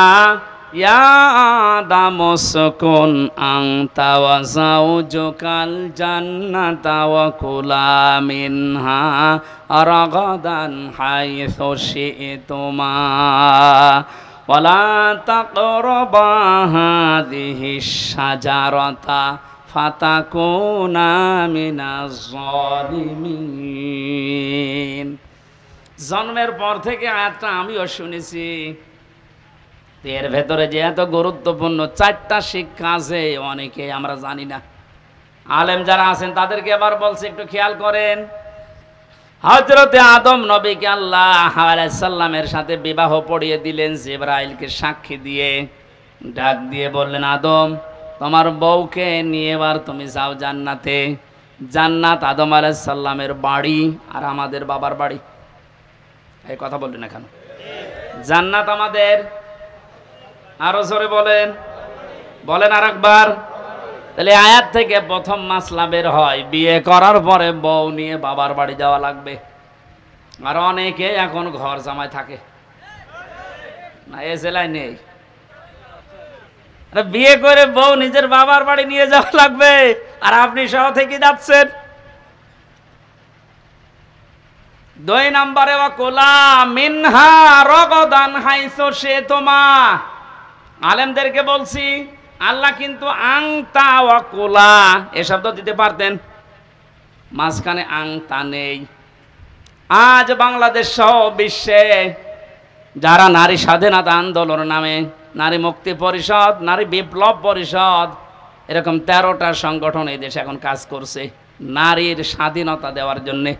ইয়া আদাম উসকুন আনতা ওয়া যাওজুকাল জান্নাতা ওয়া কুলা মিনহা রাগাদান হাইসু শি'তুমা ওয়ালা তাকরাবা হাযিহিশ শাজারাতা ফাতাকুনা মিনাজ জালিমিন। জন্মের পর থেকে আয়াতটা আমিও শুনেছি, এর ভেতরে যে এত গুরুত্বপূর্ণ 4টা শিক্ষা আছে অনেকে আমরা জানি না। আলেম যারা আছেন তাদেরকে আবার বলছে একটু খেয়াল করেন। হযরতে আদম নবীকে আল্লাহ আলাইহিস সালামের সাথে বিবাহ পড়িয়ে দিলেন জিবরাইলকে সাক্ষী দিয়ে, ডাক দিয়ে বললেন আদম তোমার বউকে নিয়ে এবার তুমি যাও জান্নাতে। জান্নাত আদম আলাইহিস সালামের বাড়ি আর আমাদের বাবার বাড়ি। এই কথা বললেন এখন, জান্নাত আমাদের, আরো জোরে বলেন, বলেন আরেকবার। তাহলে আয়াত থেকে প্রথম মাসলা বের হয় বিয়ে করার পরে বউ নিয়ে বাবার বাড়ি যাওয়া লাগবে। আর অনেকে এখন ঘর জামাই থাকে না, এ জেলায় নেই। বিয়ে করে বউ নিজের বাবার বাড়ি নিয়ে যাওয়া লাগবে, আর আপনি সহ থেকে যাচ্ছেন। 2 নম্বরে ওয়াকুলা মিনহা রাগাদান হাইসু শি'তুমা। আলেমদেরকে বলছি আল্লাহ কিন্তু আংতা ওয়াকুলা এ শব্দ দিতে পারতেন, মাঝখানে আংতা নেই। আজ বাংলাদেশ সহ বিশ্বে যারা নারী স্বাধীনতা আন্দোলন নামে, নারী মুক্তি পরিষদ, নারী বিপ্লব পরিষদ, এরকম 13টা সংগঠন এই দেশে এখন কাজ করছে নারীর স্বাধীনতা দেওয়ার জন্যে।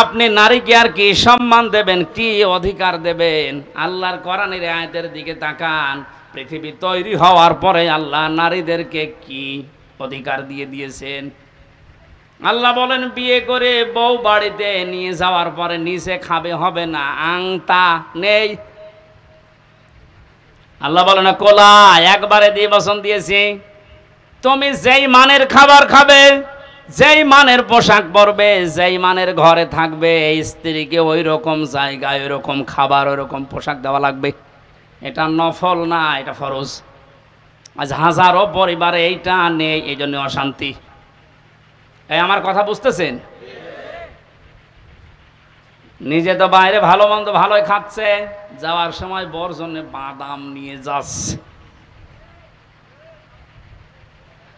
আপনি নারীকে আর কি সম্মান দেবেন, কি অধিকার দেবেন? আল্লাহর কোরআনের আয়াতের দিকে তাকান। পৃথিবী তৈরি হওয়ার পরে আল্লাহ নারীদেরকে কি অধিকার দিয়ে দিয়েছেন? আল্লাহ বলেন বিয়ে করে বউ বাড়িতে নিয়ে যাওয়ার পরে নিচে খাবে হবে না, আংতা নেই। আল্লাহ বলেন না কোলা একবারে দিয়ে বসন দিয়েছি, তুমি যেই মানের খাবার খাবে, যেই মানের পোশাক পরবে, যেই মানের ঘরে থাকবে, এই স্ত্রীকে ওই রকম জায়গায় ওই রকম খাবার ওই রকম পোশাক দেওয়া লাগবে। এটা নফল না, এটা ফরজ। আজ হাজারো পরিবারে এইটা নেই, এই জন্য অশান্তি। এই আমার কথা বুঝতেছেন? নিজে তো বাইরে ভালো মন্দ ভালোই খাচ্ছে, যাওয়ার সময় বর জন্য বাদাম নিয়ে যাচ্ছে।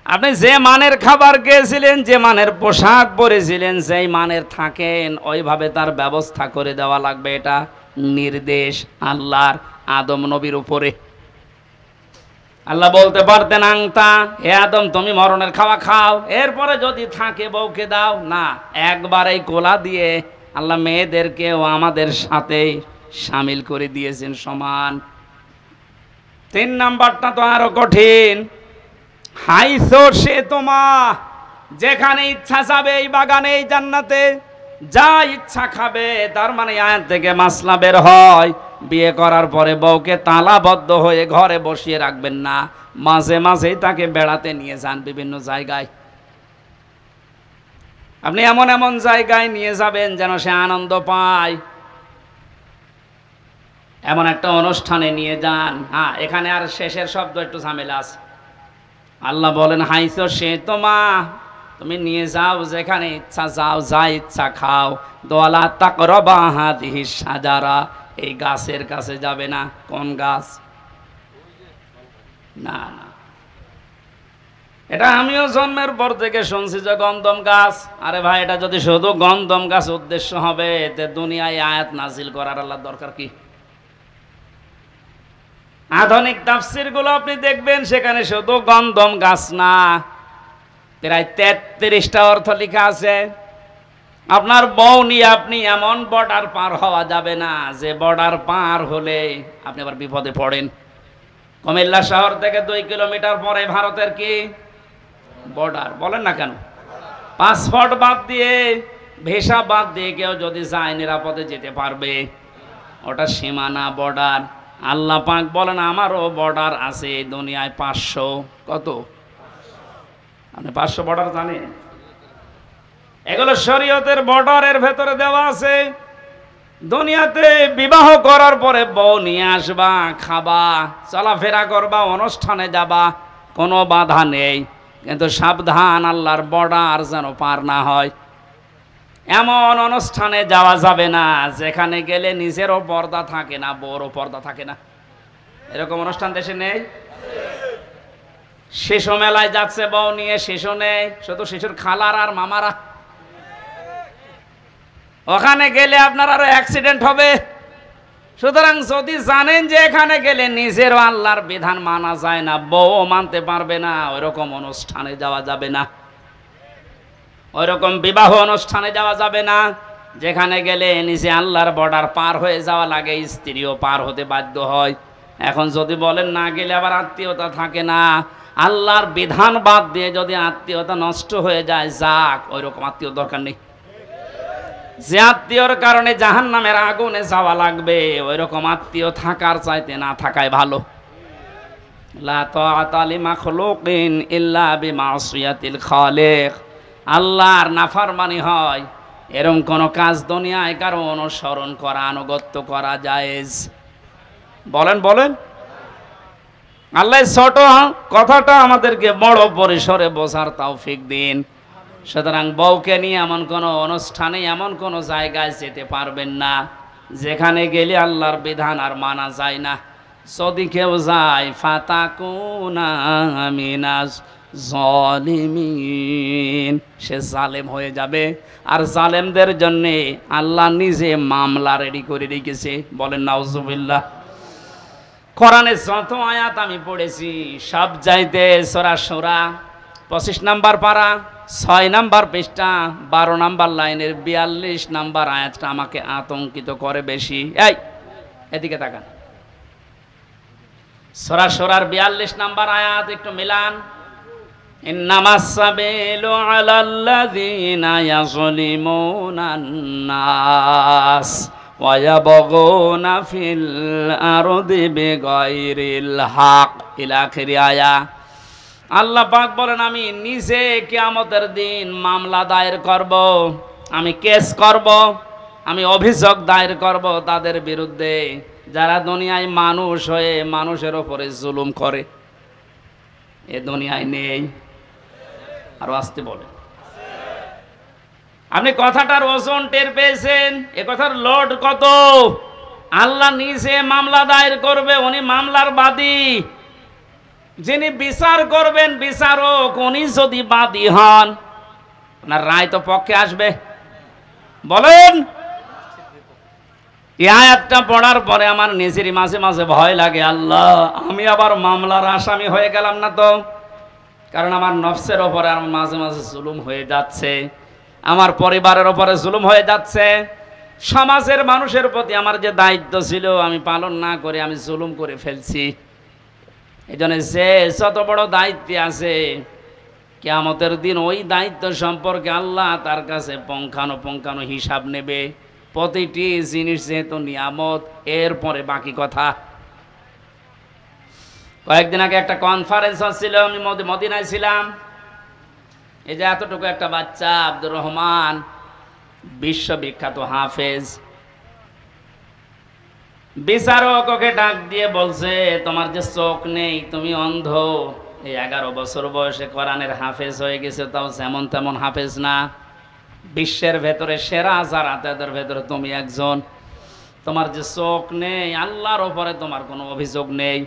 আপনি যে মানের খাবার খেয়েছিলেন, যে মানের পোশাক পরেছিলেন, যেই মানের থাকেন ওইভাবে তার ব্যবস্থা করে দেওয়া লাগবে। এটা নির্দেশ আল্লাহর আদম নবীর উপরে। আল্লাহ বলতে পারতেন আংতা, হে আদম তুমি মরণের খাওয়া খাও, এরপরে যদি থাকে বউকে দাও না। একবারেই কোলা দিয়ে আল্লাহ মেয়েদেরকেও আমাদের সাথে সামিল করে দিয়েছেন সমান। 3 নাম্বারটা তো আরো কঠিন। হাইসু শি'তুমা, যেখানে ইচ্ছা যাবে এই বাগানে এই জান্নাতে, যা ইচ্ছা খাবে। তার মানে আয়াত থেকে মাসলা বের হয় বিয়ে করার পরে বউকে তালাবদ্ধ হয়ে ঘরে বসিয়ে রাখবেন না, মাঝে মাঝেই তাকে বেড়াতে নিয়ে যান বিভিন্ন জায়গায়। আপনি এমন এমন জায়গায় নিয়ে যাবেন যেন সে আনন্দ পায়, এমন একটা অনুষ্ঠানে নিয়ে যান। হ্যাঁ, এখানে আর শেষের শব্দ একটু ঝামেলা আছে। আল্লাহ বলেন হাইসু শি'তুমা, তুমি নিয়ে যাও, যেখানে ইচ্ছা যাও, যা ইচ্ছা খাও। দোয়ালা তাকরাবা হাদিহি শাজারা, এই গাছের কাছে যাবে না। কোন গাছ? না না, এটা আমিও জন্মের পর থেকে শুনছি যে গন্ধম গাছ। আরে ভাই, এটা যদি শুধু গন্ধম গাছ উদ্দেশ্য হবে, তে দুনিয়ায় আয়াত নাজিল করার আল্লাহর দরকার কি? আধুনিক তাফসীর গুলো আপনি দেখবেন, সেখানে শুধু গন্ধম গাছ না, প্রায় 33টা অর্থ লেখা আছে। আপনার বউ নিয়ে আপনি এমন বর্ডার পার হওয়া যাবে না যে বর্ডার পার হলে আপনি আবার বিপদে পড়েন। কুমিল্লা শহর থেকে 2 কিলোমিটার পরে ভারতের কি বর্ডার? বলেন না কেন? পাসপোর্ট বাদ দিয়ে, ভিসা বাদ দিয়ে কেউ যদি যায়, নিরাপদে যেতে পারবে? ওটা সীমানা, বর্ডার। আল্লাহ পাক বলেন আমারও বর্ডার আছে এই দুনিয়ায় 500। কত? আপনি 500 বর্ডার জানেন? এগুলো শরীয়তের বর্ডারের ভেতরে দেওয়া আছে। দুনিয়াতে বিবাহ করার পরে বউ নিয়ে আসবা, খাবা, চলাফেরা করবা, অনুষ্ঠানে যাবা, কোনো বাধা নেই। কিন্তু সাবধান, আল্লাহর বর্ডার যেন পার না হয়। এমন অনুষ্ঠানে যাওয়া যাবে না যেখানে গেলে নিজেরও পর্দা থাকে না, বউরও পর্দা থাকে না। এরকম অনুষ্ঠান দেশে নেই? শিশু মেলায় যাচ্ছে বউ নিয়ে, শিশু নেই, শুধু শিশুর খালার আর মামারা। ওখানে গেলে আপনার আরো অ্যাক্সিডেন্ট হবে। সুতরাং যদি জানেন যে এখানে গেলে নিজেরও আল্লাহর বিধান মানা যায় না, বউ মানতে পারবে না, ওইরকম অনুষ্ঠানে যাওয়া যাবে না। ওইরকম বিবাহ অনুষ্ঠানে যাওয়া যাবে না যেখানে গেলে নিজে আল্লাহর বর্ডার পার হয়ে যাওয়া লাগে, স্ত্রীও পার হতে বাধ্য হয়। এখন যদি বলেন না গেলে আবার আত্মীয়তা থাকে না, আল্লাহর বিধান বাদ দিয়ে যদি আত্মীয়তা নষ্ট হয়ে যায়, যাক, ওইরকম আত্মীয় দরকার নেই। যে আত্মীয়র কারণে জাহান্নামের আগুনে যাওয়া লাগবে, ওইরকম আত্মীয় থাকার চাইতে না থাকাই ভালো। লা তাআতা লিমাখলুকিন ইল্লা বিমাসিয়াতিল খালিক। আল্লাহর নাফরমানি হয় এরকম কোন কাজ দুনিয়ায় কারো অনুসরণ করা, আনুগত্য করা জায়েজ? বলেন বলেন। আল্লাহ ছোট কথাটা আমাদেরকে বড় পরিসরে বোঝার তৌফিক দিন। সুতরাং বউকে নিয়ে এমন কোনো অনুষ্ঠানে, এমন কোনো জায়গায় যেতে পারবেন না যেখানে গেলে আল্লাহর বিধান আর মানা যায় না। যদি কেউ যায়, ফাতাকুনা মিনাজ জালিমিন, সে জালেম হয়ে যাবে। আর জালেমদের জন্য আল্লাহ নিজে মামলা রেডি করে রেখেছে। বলেন নাউজুবিল্লাহ। কোরআনে যত আয়াত আমি পড়েছি, সব চাইতে সূরা শূরা 25 নম্বর পারা, 6 নম্বর পৃষ্ঠা, 12 নম্বর লাইনের 42 নম্বর আয়াতটা আমাকে আতঙ্কিত করে বেশি। এই এদিকে তাকান, সূরা শূরার 42 নম্বর আয়াত একটু মিলান। ইন্নামাস সাবিলু আলাল্লাযীনা ইয়াযলিমুনান নাস ওয়া ইয়াবগুনা ফিল আরদি বিগাইরিল হক, ইলা আখির আয়া। আল্লাহ পাক বলেন আমি নিজে কিয়ামতের দিন মামলা দায়ের করব, আমি কেস করব, আমি অভিযোগ দায়ের করব তাদের বিরুদ্ধে যারা দুনিয়ায় মানুষ হয়ে মানুষের উপরে জুলুম করে। এ দুনিয়ায় নেই? আর আসতে বলে, আপনি কথাটার ওজন টের পেয়েছেন? এ কথার লোড কত? আল্লাহ নিজে মামলা দায়ের করবে, উনি মামলার বাদী। যিনি বিচার করবেন বিচারক, উনি যদি বাদী হন, ওনার রায় তো পক্ষে আসবে। বলেন। এই আয়াতটা পড়ার পরে আমার নিজেরই মাঝে মাঝে ভয় লাগে, আল্লাহ আমি আবার মামলার আসামি হয়ে গেলাম না তো? কারণ আমার নফসের ওপরে আমার মাঝে মাঝে জুলুম হয়ে যাচ্ছে, আমার পরিবারের ওপরে জুলুম হয়ে যাচ্ছে, সমাজের মানুষের প্রতি আমার যে দায়িত্ব ছিল আমি পালন না করে আমি জুলুম করে ফেলছি। এই জন্য যে যত বড় দায়িত্বে আছে, কিয়ামতের দিন ওই দায়িত্ব সম্পর্কে আল্লাহ তার কাছে পুঙ্খানুপুঙ্খানু হিসাব নেবে। প্রতিটি জিনিস যেহেতু নিয়ামত, এরপরে বাকি কথা। কয়েকদিন আগে একটা কনফারেন্স হচ্ছিল, আমি মদিনায় ছিলাম। এই যে এতটুকু একটা বাচ্চা আব্দুর রহমান, বিশ্ববিখ্যাত হাফেজ, বিচারক ওকে ডাক দিয়ে বলছে তোমার যে চোখ নেই, তুমি অন্ধ, এই 11 বছর বয়সে কোরআনের হাফেজ হয়ে গেছে, তাও যেমন তেমন হাফেজ না। বিশ্বের ভেতরে সেরা যারা তাদের ভেতরে তুমি একজন। তোমার যে চোখ নেই, আল্লাহর ওপরে তোমার কোনো অভিযোগ নেই।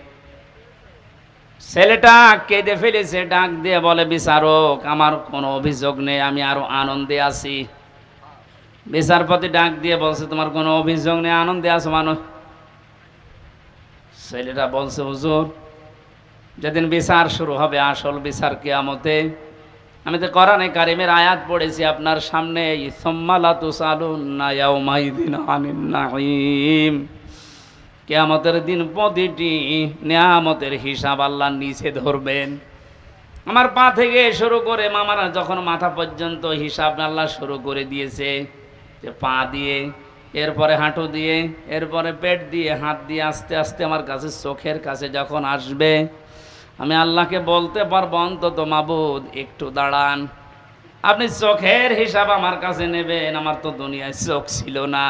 ছেলেটা কেঁদে ফেলেছে, ডাক দিয়ে বলে, বিচারক আমার কোনো অভিযোগ নেই, আমি আরো আনন্দে আছি। বিচারপতি ডাক দিয়ে বলছে, তোমার কোনো অভিযোগ নেই, আনন্দে আছো মানুষ? ছেলেটা বলছে, হুজুর যেদিন বিচার শুরু হবে, আসল বিচার কিয়ামতে, আমি তো কোরআনে কারিমের আয়াত পড়েছি আপনার সামনে, সুম্মা লা তুসালুন্না ইয়াউমাইযিন আনিন নাঈম। কিয়ামতের দিন প্রতিটি নিয়ামতের হিসাব আল্লাহ নিচে ধরবেন। আমার পা থেকে শুরু করে মামারা যখন মাথা পর্যন্ত হিসাব আল্লাহ শুরু করে দিয়েছে, যে পা দিয়ে, এরপরে হাঁটু দিয়ে, এরপরে পেট দিয়ে, হাত দিয়ে, আস্তে আস্তে আমার কাছে চোখের কাছে যখন আসবে, আমি আল্লাহকে বলতে পারবো, অন্তত মাবুদ একটু দাঁড়ান, আপনি চোখের হিসাব আমার কাছে নেবেন, আমার তো দুনিয়ায় চোখ ছিল না,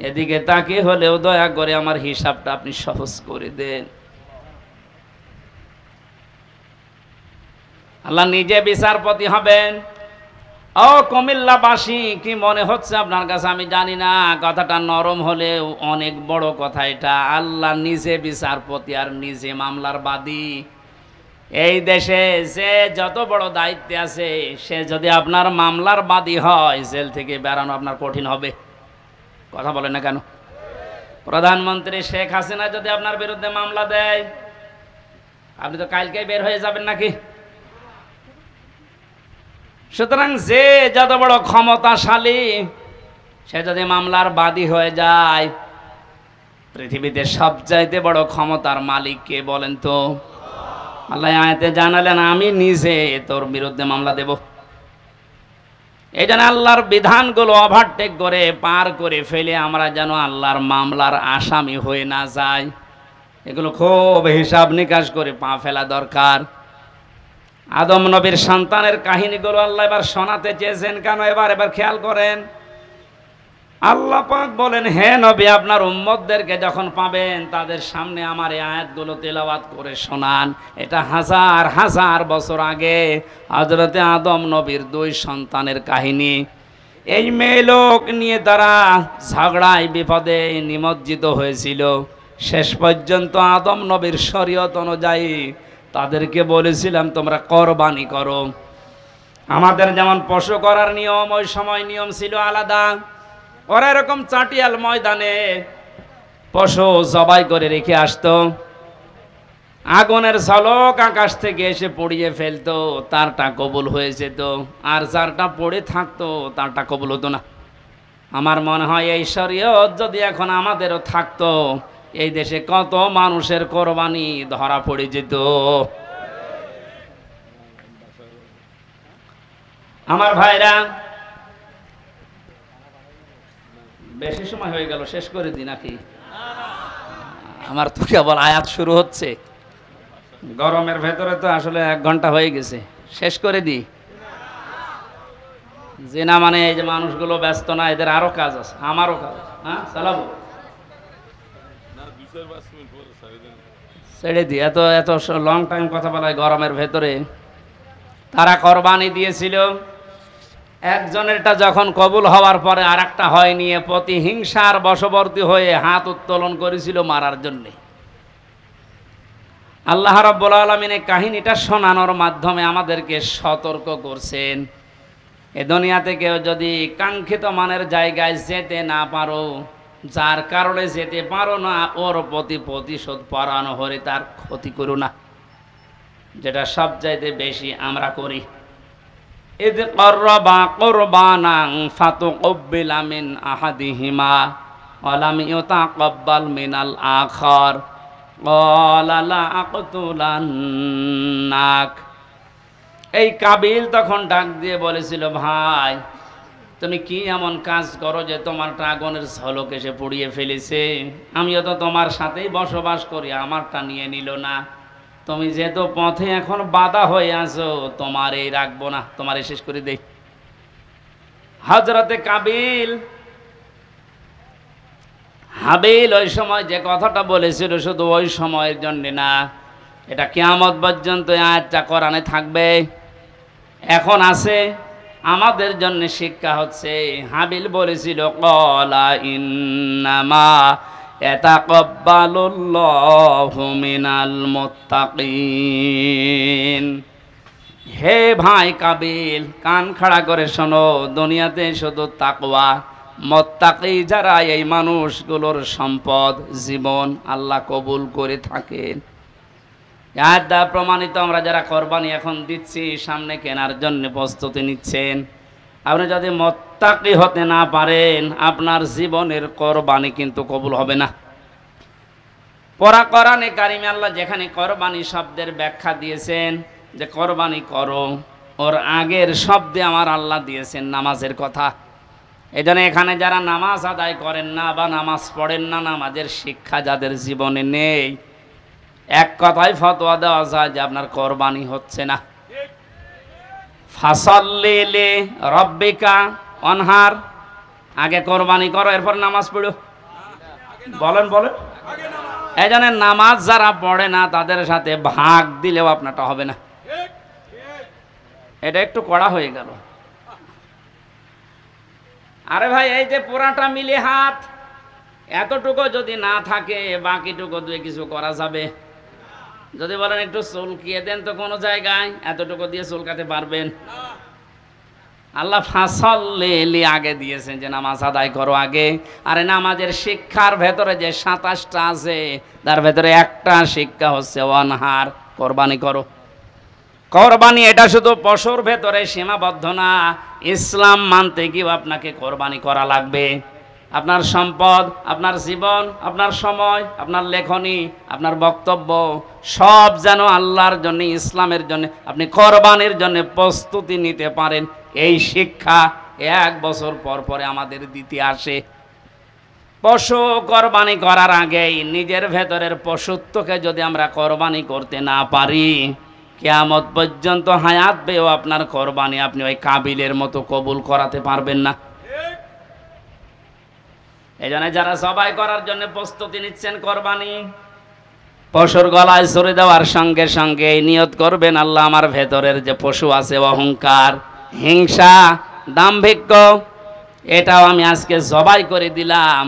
এদিকে তাকে হলেও দয়া করে আমার হিসাবটা আপনি সহজ করে দেন। আল্লাহ নিজে বিচারপতি হবেন। ও কুমিল্লাবাসী, কি মনে হচ্ছে আপনার কাছে আমি জানি না, কথাটা নরম হলেও অনেক বড় কথা এটা। আল্লাহ নিজে বিচারপতি আর নিজে মামলার বাদী। এই দেশে যে যত বড় দায়িত্বে আছে, সে যদি আপনার মামলার বাদী হয়, জেল থেকে বেরানো আপনার কঠিন হবে। কথা বলে না কেন? প্রধানমন্ত্রী শেখ হাসিনা যদি আপনার বিরুদ্ধে মামলা দেয়, আপনি তো কালকেই বের হয়ে যাবেন নাকি? সুতরাং যে যত বড় ক্ষমতাশালী, সে যদি মামলার বাদী হয়ে যায়, পৃথিবীতে সবচাইতে বড় ক্ষমতার মালিক কে বলেন তো? আল্লাহ আয়াতে জানালেন, আমি নিজে তোর বিরুদ্ধে মামলা দেব। এই জন্য আল্লাহর বিধানগুলো ওভারটেক করে, পার করে ফেলে আমরা যেন আল্লাহর মামলার আসামি হয়ে না যাই, এগুলো খুব হিসাব নিকাশ করে পা ফেলা দরকার। আদম নবীর সন্তানের কাহিনীগুলো আল্লাহ এবার শোনাতে চেয়েছেন কেন? এবার খেয়াল করেন। আল্লাহ পাক বলেন, হে নবী, আপনার উম্মতদেরকে যখন পাবেন, তাদের সামনে আমার এই আয়াতগুলো তেলাওয়াত করে শোনান। এটা হাজার হাজার বছর আগে হযরতে আদম নবীর 2 সন্তানের কাহিনী। এই মেয়ে লোক নিয়ে তারা ঝগড়ায় বিপদে নিমজ্জিত হয়েছিল। শেষ পর্যন্ত আদম নবীর শরীয়ত অনুযায়ী তাদেরকে বলেছিলাম, তোমরা কোরবানি করো। আমাদের যেমন পশু করার নিয়ম, ওই সময় নিয়ম ছিল আলাদা। ওরা এরকম চাটিয়াল ময়দানে পশু জবাই করে রেখে আসতো, আগুনের ঝলক আকাশ থেকে এসে পড়িয়ে ফেলতো, তারটা কবুল হয়ে যেত, আর যারটা পড়ে থাকতো তারটা কবুল হতো না। আমার মনে হয় এই শরীয়ত যদি এখন আমাদেরও থাকতো, এই দেশে কত মানুষের কোরবানি ধরা পড়ে যেত। আমার ভাইরা, বেশি সময় হয়ে গেল, শেষ করে দিই নাকি? আমার তো কেবল আয়াত শুরু হচ্ছে, গরমের ভেতরে তো আসলে 1 ঘন্টা হয়ে গেছে, শেষ করে দিই। যে না মানে এই যে মানুষগুলো ব্যস্ত না, এদের আরো কাজ আছে, আমারও কাজ। হ্যাঁ, চালাবো, ছেড়ে দিই। এত এত লং টাইম কথা বলায় গরমের ভেতরে। তারা কোরবানি দিয়েছিল, একজনেরটা যখন কবুল হওয়ার পরে আর একটা হয়নি, প্রতিহিংসার বশবর্তী হয়ে হাত উত্তোলন করেছিল মারার জন্যে। আল্লাহ রাব্বুল আলামিন এই কাহিনীটা শোনানোর মাধ্যমে আমাদেরকে সতর্ক করছেন, এ দুনিয়াতে কেউ যদি কাঙ্ক্ষিত মানের জায়গায় যেতে না পারো, যার কারণে যেতে পারো না, ওর প্রতি প্রতিশোধ পরানো হলে তার ক্ষতি করো না, যেটা সবচাইতে বেশি আমরা করি। ইদ করবা কুরবানান ফাতুকব্বিলা মিন আহাদিহিমা ওয়া লাম ইউতাকাব্বাল মিনাল আখার ক্বালা লা আকতুলান্নাক। এই কাবিল তখন ডাক দিয়ে বলেছিল, ভাই তুমি কি এমন কাজ করো যে তোমারটা আগুনের ঝলক এসে পুড়িয়ে ফেলেছে? আমিও তো তোমার সাথেই বসবাস করি, আমারটা নিয়ে নিল না। তুমি যেহেতু পথে এখন বাধা হয়ে আছো, তোমার এই রাখবো না, তোমার শেষ করে দেই। হযরতে হাবিল ওই সময় যে কথাটা বলেছিল, শুধু ওই সময়ের জন্য না, এটা কিয়ামত পর্যন্ত এই আয়াতটা কোরআনে থাকবে। এখন আছে আমাদের জন্য শিক্ষা হচ্ছে, হাবিল বলেছিল ক্বালা ইন্নামা ইয়াতাকাব্বালুল্লাহু মিনাল মুত্তাকিন। হে ভাই কাবিল, কান খাড়া করে শোনো, দুনিয়াতে শুধু তাকওয়া মুত্তাকি যারা, এই মানুষগুলোর সম্পদ জীবন আল্লাহ কবুল করে থাকেন। এর দ্বারা প্রমাণিত আমরা যারা কোরবানি এখন দিচ্ছি, সামনে কেনার জন্য প্রস্তুতি নিচ্ছেন, আপনি যদি মুত্তাকি হতে না পারেন, আপনার জীবনের কোরবানি কিন্তু কবুল হবে না। কোরআনে কারিমে আল্লাহ যেখানে কোরবানি শব্দের ব্যাখ্যা দিয়েছেন যে কোরবানি করো, ওর আগের শব্দে আমার আল্লাহ দিয়েছেন নামাজের কথা। এজন্য এখানে যারা নামাজ আদায় করেন না বা নামাজ পড়েন না, নামাজের শিক্ষা যাদের জীবনে নেই, এক কথায় ফতোয়া দেওয়া যায় যে আপনার কোরবানি হচ্ছে না। ফাসাল্লি লি রাব্বিকা ওয়ানহার, আগে কোরবানি করো এরপর নামাজ পড়ো। বলেন বলেন। এই জন্য নামাজ যারা পড়ে না তাদের সাথে ভাগ দিলেও আপনারটা হবে না। এটা একটু কড়া হয়ে গেল। আরে ভাই, এই যে পুরাটা মিলে হাত, এতটুকু যদি না থাকে বাকিটুকু দিয়ে কিছু করা যাবে? যদি বলেন একটু চুলকিয়ে দেন তো কোনো জায়গায়, এতটুকু দিয়ে চুলকাতে পারবেন? আল্লাহ ফাসাল্লি আগে দিয়েছেন যে নামাজ আদায় করো আগে। আরে নামাজের শিক্ষার ভেতরে যে 27টা আছে, তার ভেতরে একটা শিক্ষা হচ্ছে ওয়ানহার, কোরবানি করো। কোরবানি এটা শুধু পশুর ভেতরে সীমাবদ্ধ না, ইসলাম মানতে গিয়েও আপনাকে কোরবানি করা লাগবে। আপনার সম্পদ, আপনার জীবন, আপনার সময়, আপনার লেখনী, আপনার বক্তব্য সব যেন আল্লাহর জন্য, ইসলামের জন্য, আপনি কোরবানির জন্য প্রস্তুতি নিতে পারেন। এই শিক্ষা 1 বছর পর পরে আমাদের দিতে আসে। পশু কোরবানি করার আগেই নিজের ভেতরের পশুত্বকে যদি আমরা কোরবানি করতে না পারি, কিয়ামত পর্যন্ত হায়াত পেয়েও আপনার কোরবানি আপনি ওই কাবিলের মতো কবুল করাতে পারবেন না। এই জন্য যারা জবাই করার জন্য প্রস্তুতি নিচ্ছেন, কোরবানি পশুর গলায় ছুরি দেওয়ার সঙ্গে সঙ্গে নিয়ত করবেন, আল্লাহ আমার ভেতরের যে পশু আছে অহংকার, হিংসা, দাম্ভিক্য, এটাও আমি আজকে জবাই করে দিলাম।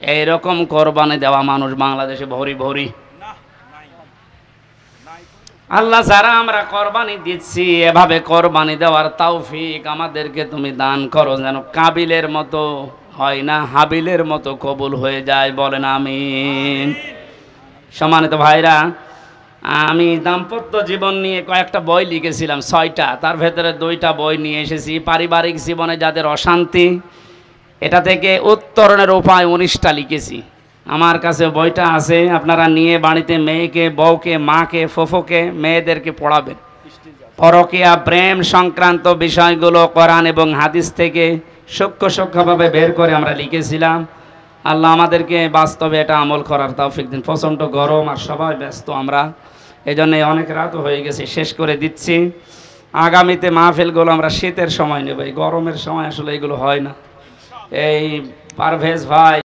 এইরকম কোরবানি দেওয়া মানুষ বাংলাদেশে ভরি ভরি। আল্লাহ, যারা আমরা কোরবানি দিচ্ছি, এভাবে কোরবানি দেওয়ার তৌফিক আমাদেরকে তুমি দান করো, যেন কাবিলের মতো হয় না, হাবিলের মতো কবুল হয়ে যায়। বলেন আমিন। সম্মানিত ভাইরা, আমি দাম্পত্য জীবন নিয়ে কয়েকটা বই লিখেছিলাম, 6টা, তার ভেতরে 2টা বই নিয়ে এসেছি। পারিবারিক জীবনে যাদের অশান্তি, এটা থেকে উত্তরণের উপায় 19টা লিখেছি। আমার কাছে বইটা আছে, আপনারা নিয়ে বাড়িতে মেয়েকে, বউকে, মাকে, ফুফুকে, মেয়েদেরকে পড়াবেন। পরকীয়া, প্রেম সংক্রান্ত বিষয়গুলো কোরআন এবং হাদিস থেকে সূক্ষ্ম সূক্ষ্মভাবে বের করে আমরা লিখেছিলাম। আল্লাহ আমাদেরকে বাস্তবে এটা আমল করার তৌফিক দিন। প্রচণ্ড গরম আর সবাই ব্যস্ত আমরা, এই জন্যে অনেক রাতও হয়ে গেছে, শেষ করে দিচ্ছি। আগামীতে মাহফিলগুলো আমরা শীতের সময় নেব, এই গরমের সময় আসলে এগুলো হয় না। এই পারভেজ ভাই